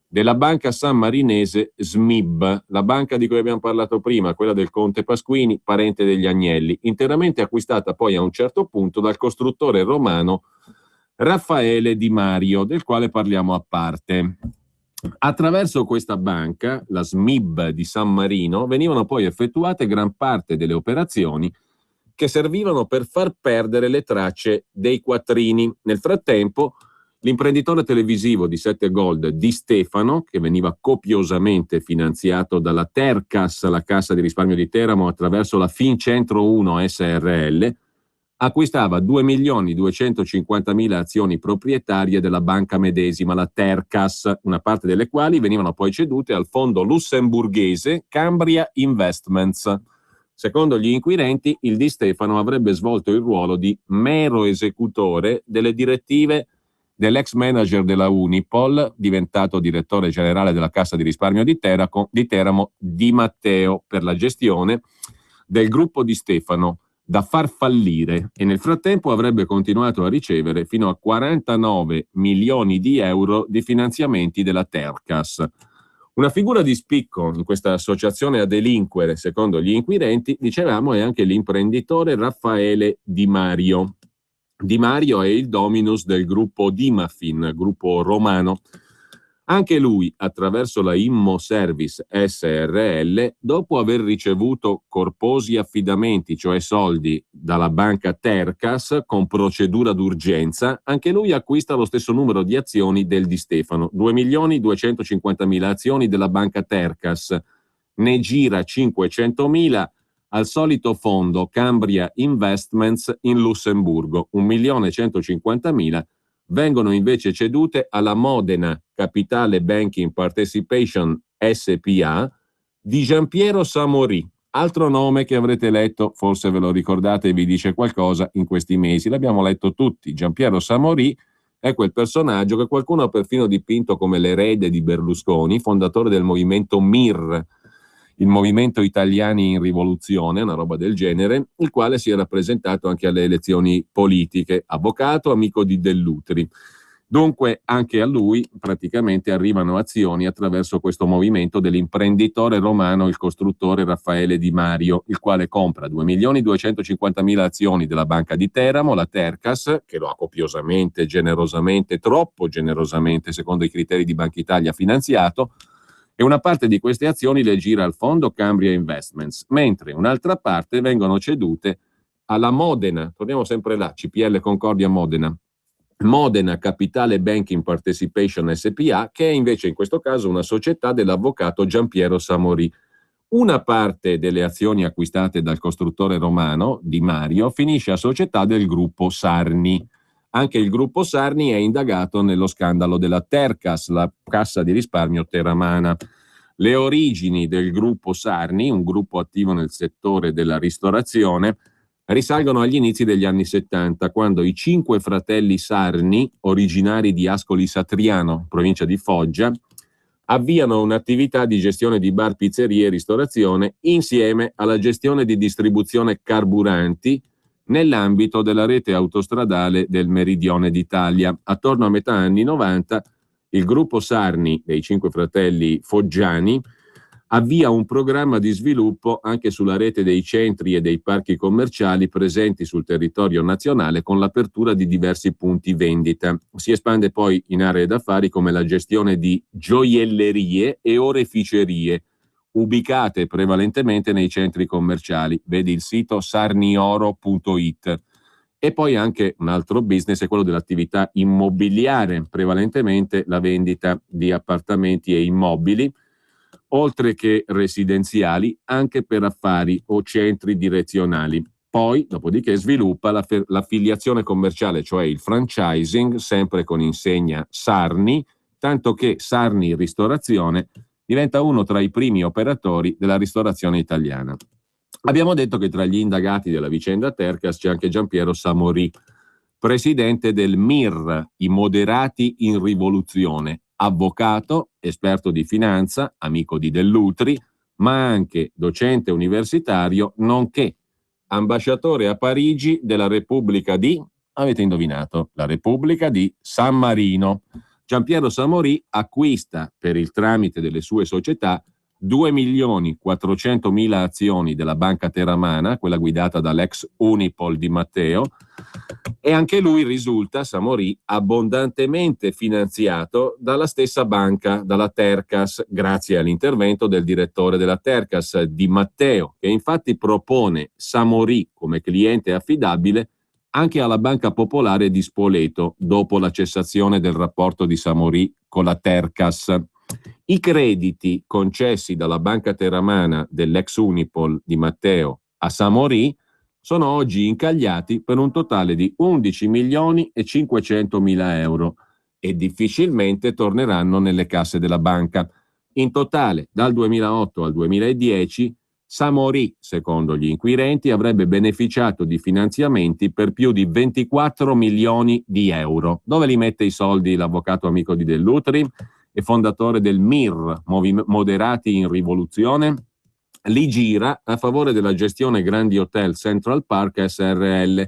della banca sammarinese SMIB, la banca di cui abbiamo parlato prima, quella del conte Pasquini, parente degli Agnelli, interamente acquistata poi a un certo punto dal costruttore romano Raffaele Di Mario, del quale parliamo a parte. Attraverso questa banca, la SMIB di San Marino, venivano poi effettuate gran parte delle operazioni che servivano per far perdere le tracce dei quattrini. Nel frattempo, l'imprenditore televisivo di 7 Gold Di Stefano, che veniva copiosamente finanziato dalla Tercas, la Cassa di risparmio di Teramo, attraverso la Fincentro 1 SRL, acquistava 2.250.000 azioni proprietarie della banca medesima, la Tercas, una parte delle quali venivano poi cedute al fondo lussemburghese Cambria Investments. Secondo gli inquirenti, il Di Stefano avrebbe svolto il ruolo di mero esecutore delle direttive dell'ex manager della Unipol, diventato direttore generale della Cassa di risparmio di Teramo, Di Matteo, per la gestione del gruppo Di Stefano da far fallire, e nel frattempo avrebbe continuato a ricevere fino a 49 milioni di euro di finanziamenti della Tercas. Una figura di spicco in questa associazione a delinquere, secondo gli inquirenti, dicevamo, è anche l'imprenditore Raffaele Di Mario. Di Mario è il dominus del gruppo Dimafin, gruppo romano. Anche lui, attraverso la Immo Service SRL, dopo aver ricevuto corposi affidamenti, cioè soldi, dalla banca Tercas con procedura d'urgenza, anche lui acquista lo stesso numero di azioni del Di Stefano, 2.250.000 azioni della banca Tercas, ne gira 500.000 al solito fondo Cambria Investments in Lussemburgo, 1.150.000 vengono invece cedute alla Modena Capitale Banking Participation SPA di Giampiero Samorì, altro nome che avrete letto, forse ve lo ricordate e vi dice qualcosa in questi mesi, l'abbiamo letto tutti. Giampiero Samorì è quel personaggio che qualcuno ha perfino dipinto come l'erede di Berlusconi, fondatore del movimento MIR, il Movimento Italiani in Rivoluzione, una roba del genere, il quale si era presentato anche alle elezioni politiche, avvocato, amico di Dell'Utri. Dunque anche a lui praticamente arrivano azioni attraverso questo movimento dell'imprenditore romano, il costruttore Raffaele Di Mario, il quale compra 2.250.000 azioni della Banca di Teramo, la Tercas, che lo ha copiosamente, generosamente, troppo generosamente, secondo i criteri di Banca Italia, finanziato, e una parte di queste azioni le gira al fondo Cambria Investments, mentre un'altra parte vengono cedute alla Modena, torniamo sempre là, CPL Concordia Modena Capitale Banking Participation SPA, che è invece in questo caso una società dell'avvocato Giampiero Samorì. Una parte delle azioni acquistate dal costruttore romano Di Mario finisce a società del gruppo Sarni. Anche il gruppo Sarni è indagato nello scandalo della Tercas, la cassa di risparmio teramana. Le origini del gruppo Sarni, un gruppo attivo nel settore della ristorazione, risalgono agli inizi degli anni 70, quando i 5 fratelli Sarni, originari di Ascoli Satriano, provincia di Foggia, avviano un'attività di gestione di bar, pizzerie e ristorazione insieme alla gestione di distribuzione carburanti nell'ambito della rete autostradale del Meridione d'Italia. Attorno a metà anni 90 il gruppo Sarni dei 5 fratelli foggiani avvia un programma di sviluppo anche sulla rete dei centri e dei parchi commerciali presenti sul territorio nazionale, con l'apertura di diversi punti vendita. Si espande poi in aree d'affari come la gestione di gioiellerie e oreficerie, ubicate prevalentemente nei centri commerciali. Vedi il sito sarnioro.it. E poi anche un altro business è quello dell'attività immobiliare, prevalentemente la vendita di appartamenti e immobili, oltre che residenziali, anche per affari o centri direzionali. Poi, dopodiché, sviluppa l'affiliazione commerciale, cioè il franchising, sempre con insegna Sarni, tanto che Sarni Ristorazione diventa uno tra i primi operatori della ristorazione italiana. Abbiamo detto che tra gli indagati della vicenda Tercas c'è anche Giampiero Samorì, presidente del MIR, i Moderati in Rivoluzione, avvocato, esperto di finanza, amico di Dell'Utri, ma anche docente universitario, nonché ambasciatore a Parigi della Repubblica di, avete indovinato, la Repubblica di San Marino. Giampiero Samori acquista per il tramite delle sue società 2.400.000 azioni della Banca Terramana, quella guidata dall'ex Unipol Di Matteo, e anche lui risulta, Samori, abbondantemente finanziato dalla stessa banca, dalla Tercas, grazie all'intervento del direttore della Tercas, Di Matteo, che infatti propone Samori come cliente affidabile anche alla Banca Popolare di Spoleto, dopo la cessazione del rapporto di Samori con la Tercas. I crediti concessi dalla Banca Terramana dell'ex Unipol Di Matteo a Samori sono oggi incagliati per un totale di 11.500.000 euro e difficilmente torneranno nelle casse della banca. In totale, dal 2008 al 2010, Samori, secondo gli inquirenti, avrebbe beneficiato di finanziamenti per più di 24 milioni di euro. Dove li mette i soldi l'avvocato amico di Dell'Utri e fondatore del MIR, Moderati in Rivoluzione? Li gira a favore della gestione Grandi Hotel Central Park SRL,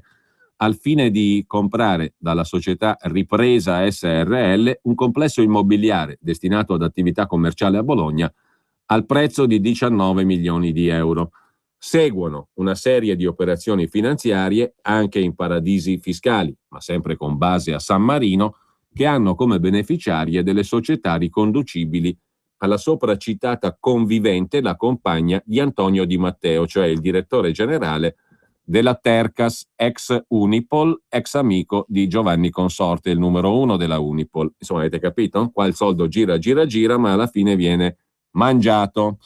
al fine di comprare dalla società Ripresa SRL un complesso immobiliare destinato ad attività commerciale a Bologna al prezzo di 19 milioni di euro. Seguono una serie di operazioni finanziarie anche in paradisi fiscali, ma sempre con base a San Marino, che hanno come beneficiarie delle società riconducibili alla sopracitata convivente, la compagna di Antonio Di Matteo, cioè il direttore generale della Tercas, ex Unipol, ex amico di Giovanni Consorte, il numero 1 della Unipol. Insomma, avete capito? Qua il soldo gira, ma alla fine viene mangiato.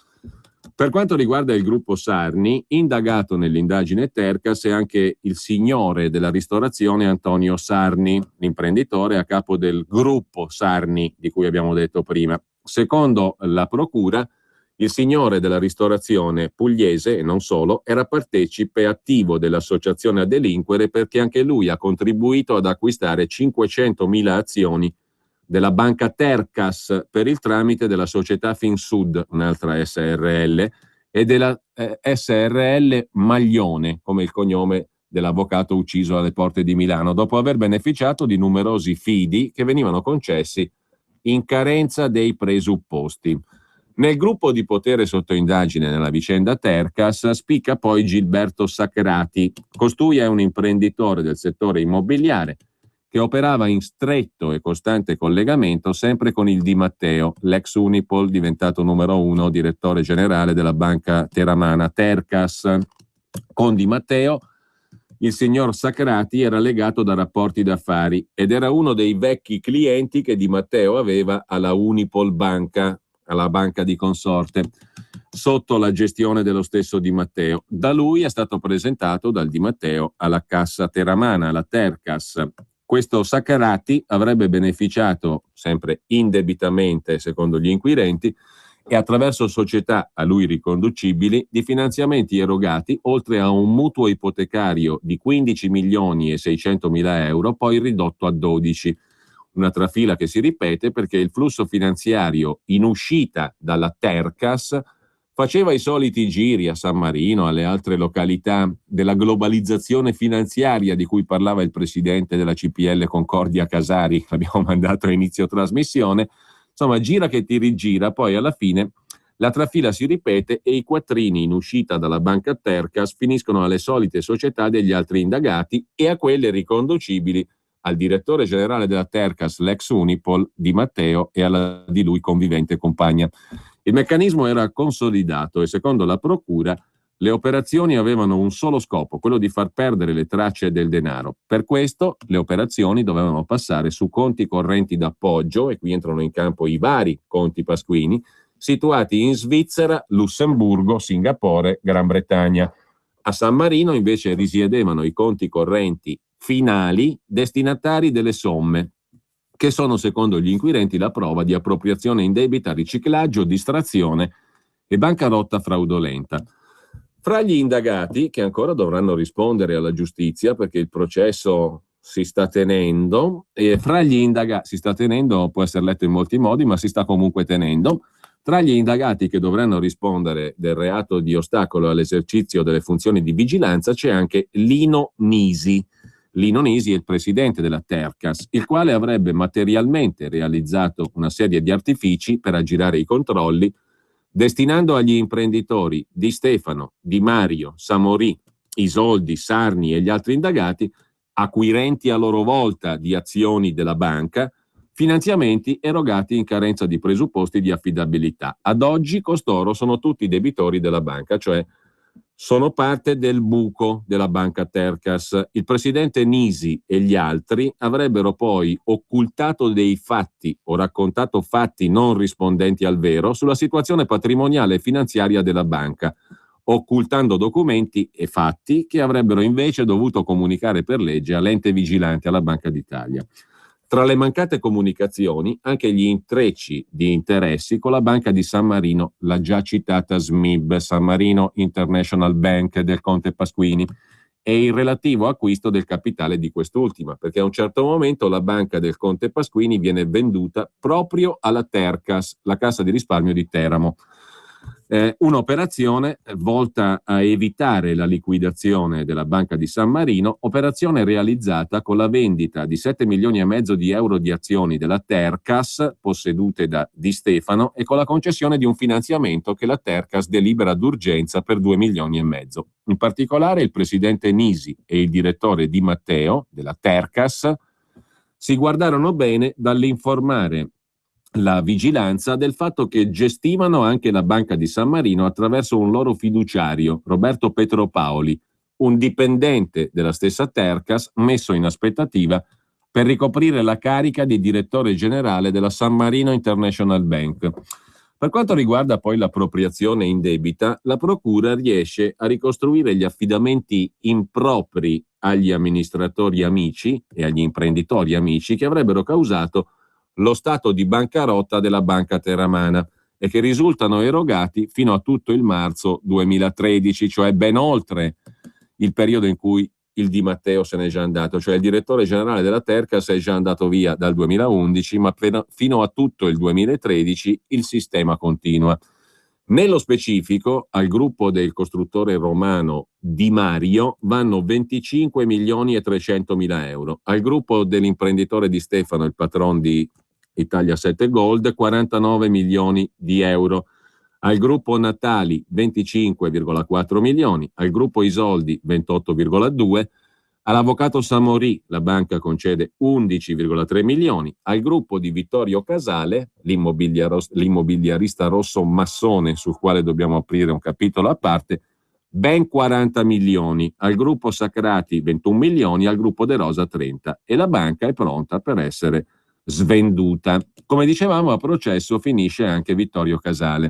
Per quanto riguarda il gruppo Sarni, indagato nell'indagine Tercas è anche il signore della ristorazione Antonio Sarni, l'imprenditore a capo del gruppo Sarni di cui abbiamo detto prima. Secondo la procura, il signore della ristorazione pugliese, e non solo, era partecipe attivo dell'associazione a delinquere perché anche lui ha contribuito ad acquistare 500.000 azioni della banca Tercas per il tramite della società Finsud, un'altra SRL, e della SRL Maglione, come il cognome dell'avvocato ucciso alle porte di Milano, dopo aver beneficiato di numerosi fidi che venivano concessi in carenza dei presupposti. Nel gruppo di potere sotto indagine nella vicenda Tercas spicca poi Gilberto Sacrati. Costui è un imprenditore del settore immobiliare che operava in stretto e costante collegamento sempre con il Di Matteo, l'ex Unipol diventato numero 1 direttore generale della banca terramana Tercas. Con Di Matteo il signor Sacrati era legato da rapporti d'affari ed era uno dei vecchi clienti che Di Matteo aveva alla Unipol Banca, alla banca di consorte, sotto la gestione dello stesso Di Matteo. Da lui è stato presentato dal Di Matteo alla Cassa Terramana, alla Tercas. Questo Sacrati avrebbe beneficiato, sempre indebitamente secondo gli inquirenti, e attraverso società a lui riconducibili, di finanziamenti erogati oltre a un mutuo ipotecario di 15.600.000 euro, poi ridotto a 12. Una trafila che si ripete perché il flusso finanziario in uscita dalla Tercas faceva i soliti giri a San Marino, alle altre località della globalizzazione finanziaria di cui parlava il presidente della CPL Concordia Casari, l'abbiamo mandato a inizio trasmissione. Insomma, gira che ti rigira, poi alla fine la trafila si ripete e i quattrini in uscita dalla banca Tercas finiscono alle solite società degli altri indagati e a quelle riconducibili al direttore generale della Tercas, l'ex Unipol, Di Matteo, e alla di lui convivente compagna. Il meccanismo era consolidato e secondo la procura le operazioni avevano un solo scopo, quello di far perdere le tracce del denaro. Per questo le operazioni dovevano passare su conti correnti d'appoggio, e qui entrano in campo i vari conti pasquini, situati in Svizzera, Lussemburgo, Singapore, Gran Bretagna. A San Marino invece risiedevano i conti correnti finali destinatari delle somme, che sono secondo gli inquirenti la prova di appropriazione indebita, riciclaggio, distrazione e bancarotta fraudolenta. Fra gli indagati, che ancora dovranno rispondere alla giustizia perché il processo si sta tenendo, e fra gli indagati, si sta tenendo, può essere letto in molti modi, ma si sta comunque tenendo. Tra gli indagati che dovranno rispondere del reato di ostacolo all'esercizio delle funzioni di vigilanza c'è anche Lino Nisi. Lino Nisi è il presidente della Tercas, il quale avrebbe materialmente realizzato una serie di artifici per aggirare i controlli, destinando agli imprenditori Di Stefano, Di Mario, Samorì, Isoldi, Sarni e gli altri indagati, acquirenti a loro volta di azioni della banca, finanziamenti erogati in carenza di presupposti di affidabilità. Ad oggi costoro sono tutti debitori della banca, cioè sono parte del buco della banca Tercas. Il presidente Nisi e gli altri avrebbero poi occultato dei fatti o raccontato fatti non rispondenti al vero sulla situazione patrimoniale e finanziaria della banca, occultando documenti e fatti che avrebbero invece dovuto comunicare per legge all'ente vigilante, alla Banca d'Italia. Tra le mancate comunicazioni, anche gli intrecci di interessi con la Banca di San Marino, la già citata SMIB, San Marino International Bank del Conte Pasquini, e il relativo acquisto del capitale di quest'ultima, perché a un certo momento la banca del Conte Pasquini viene venduta proprio alla Tercas, la Cassa di risparmio di Teramo. Un'operazione volta a evitare la liquidazione della Banca di San Marino, operazione realizzata con la vendita di 7 milioni e mezzo di euro di azioni della Tercas possedute da Di Stefano e con la concessione di un finanziamento che la Tercas delibera d'urgenza per 2 milioni e mezzo. In particolare il presidente Nisi e il direttore Di Matteo della Tercas si guardarono bene dall'informare la vigilanza del fatto che gestivano anche la Banca di San Marino attraverso un loro fiduciario, Roberto Petropaoli, un dipendente della stessa Tercas messo in aspettativa per ricoprire la carica di direttore generale della San Marino International Bank. Per quanto riguarda poi l'appropriazione indebita, la Procura riesce a ricostruire gli affidamenti impropri agli amministratori amici e agli imprenditori amici che avrebbero causato lo stato di bancarotta della Banca Terramana e che risultano erogati fino a tutto il marzo 2013, cioè ben oltre il periodo in cui il Di Matteo se n'è già andato, cioè il direttore generale della Tercas è già andato via dal 2011, ma fino a tutto il 2013 il sistema continua. Nello specifico, al gruppo del costruttore romano Di Mario vanno 25 milioni e 300 mila euro, al gruppo dell'imprenditore Di Stefano, il patron di Italia 7 Gold, 49 milioni di euro, al gruppo Natali 25,4 milioni, al gruppo Isoldi 28,2, all'avvocato Samorì la banca concede 11,3 milioni, al gruppo di Vittorio Casale, l'immobiliarista rosso massone sul quale dobbiamo aprire un capitolo a parte, ben 40 milioni, al gruppo Sacrati 21 milioni, al gruppo De Rosa 30, e la banca è pronta per essere svenduta. Come dicevamo, a processo finisce anche Vittorio Casale,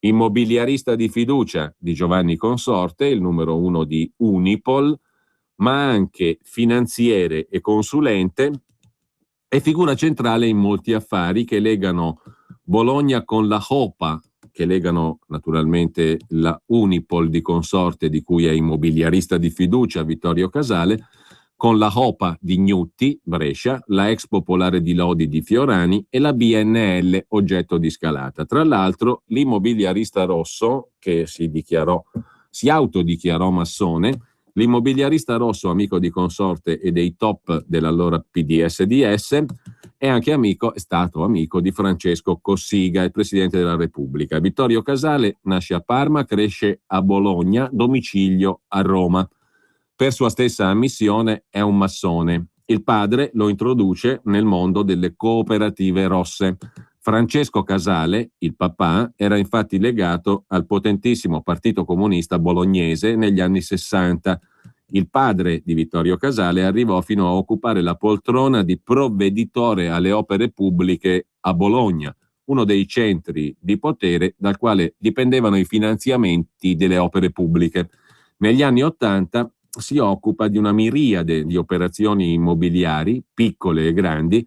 immobiliarista di fiducia di Giovanni Consorte, il numero 1 di Unipol, ma anche finanziere e consulente e figura centrale in molti affari che legano Bologna con la Hopa, che legano naturalmente la Unipol di Consorte, di cui è immobiliarista di fiducia Vittorio Casale, con la Hopa di Gnutti, Brescia, la Ex Popolare di Lodi di Fiorani e la BNL, oggetto di scalata. Tra l'altro, l'immobiliarista rosso, che si autodichiarò massone, l'immobiliarista rosso, amico di Consorte e dei top dell'allora PDS-DS, è stato amico di Francesco Cossiga, il Presidente della Repubblica. Vittorio Casale nasce a Parma, cresce a Bologna, domicilio a Roma. Per sua stessa ammissione è un massone. Il padre lo introduce nel mondo delle cooperative rosse. Francesco Casale, il papà, era infatti legato al potentissimo Partito Comunista bolognese negli anni 60. Il padre di Vittorio Casale arrivò fino a occupare la poltrona di provveditore alle opere pubbliche a Bologna, uno dei centri di potere dal quale dipendevano i finanziamenti delle opere pubbliche. Negli anni '80 si occupa di una miriade di operazioni immobiliari, piccole e grandi,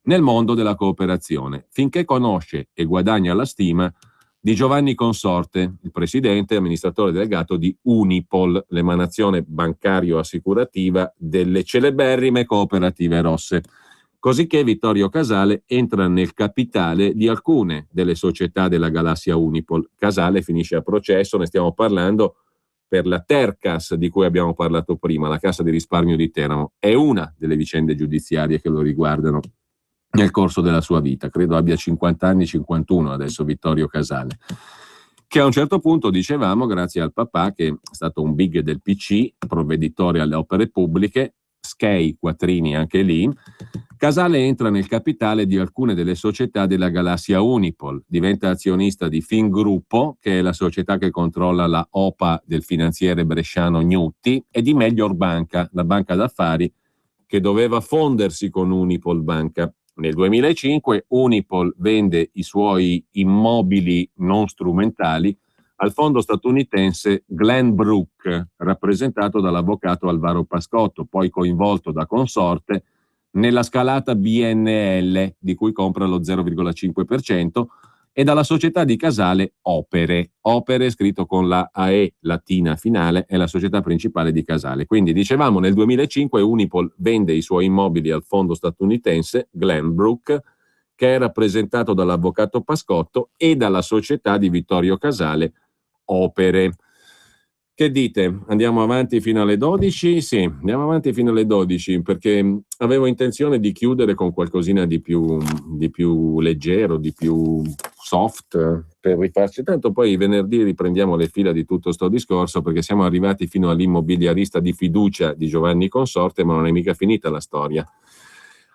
nel mondo della cooperazione, finché conosce e guadagna la stima di Giovanni Consorte, il presidente e amministratore delegato di Unipol, l'emanazione bancario-assicurativa delle celeberrime cooperative rosse. Cosicché Vittorio Casale entra nel capitale di alcune delle società della galassia Unipol. Casale finisce a processo, ne stiamo parlando, per la Tercas di cui abbiamo parlato prima, la Cassa di risparmio di Teramo. È una delle vicende giudiziarie che lo riguardano nel corso della sua vita. Credo abbia 50 anni, 51 adesso Vittorio Casale, che a un certo punto, dicevamo, grazie al papà, che è stato un big del PC, provveditore alle opere pubbliche, Schei, Quattrini anche lì, Casale entra nel capitale di alcune delle società della galassia Unipol, diventa azionista di Fingruppo, che è la società che controlla la OPA del finanziere bresciano Gnutti, e di Melior Banca, la banca d'affari che doveva fondersi con Unipol Banca. Nel 2005 Unipol vende i suoi immobili non strumentali al fondo statunitense Glenbrook, rappresentato dall'avvocato Alvaro Pascotto, poi coinvolto da Consorte nella scalata BNL, di cui compra lo 0,5%, e dalla società di Casale Opere. Opere, scritto con la AE latina finale, è la società principale di Casale. Quindi, dicevamo, nel 2005 Unipol vende i suoi immobili al fondo statunitense Glenbrook, che è rappresentato dall'avvocato Pascotto, e dalla società di Vittorio Casale Opere. Che dite? Andiamo avanti fino alle 12? Sì, andiamo avanti fino alle 12 perché avevo intenzione di chiudere con qualcosina di più leggero, di più soft, per rifarci. Tanto poi venerdì riprendiamo le fila di tutto sto discorso, perché siamo arrivati fino all'immobiliarista di fiducia di Giovanni Consorte, ma non è mica finita la storia.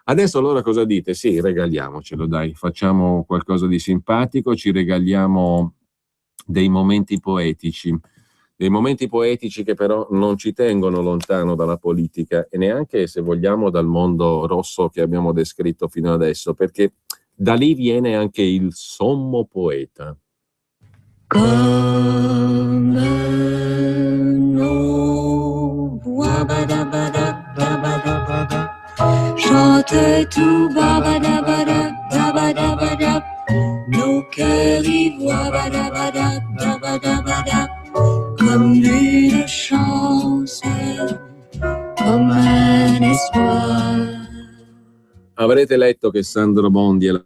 Adesso allora cosa dite? Sì, regaliamocelo, dai, facciamo qualcosa di simpatico, ci regaliamo dei momenti poetici che però non ci tengono lontano dalla politica e neanche, se vogliamo, dal mondo rosso che abbiamo descritto fino adesso, perché da lì viene anche il sommo poeta. Chante tout babadabada dabadabada, nos cœurs y voient badabada, comme une chance, comme un espoir. Avrete letto che Sandro Bondi e la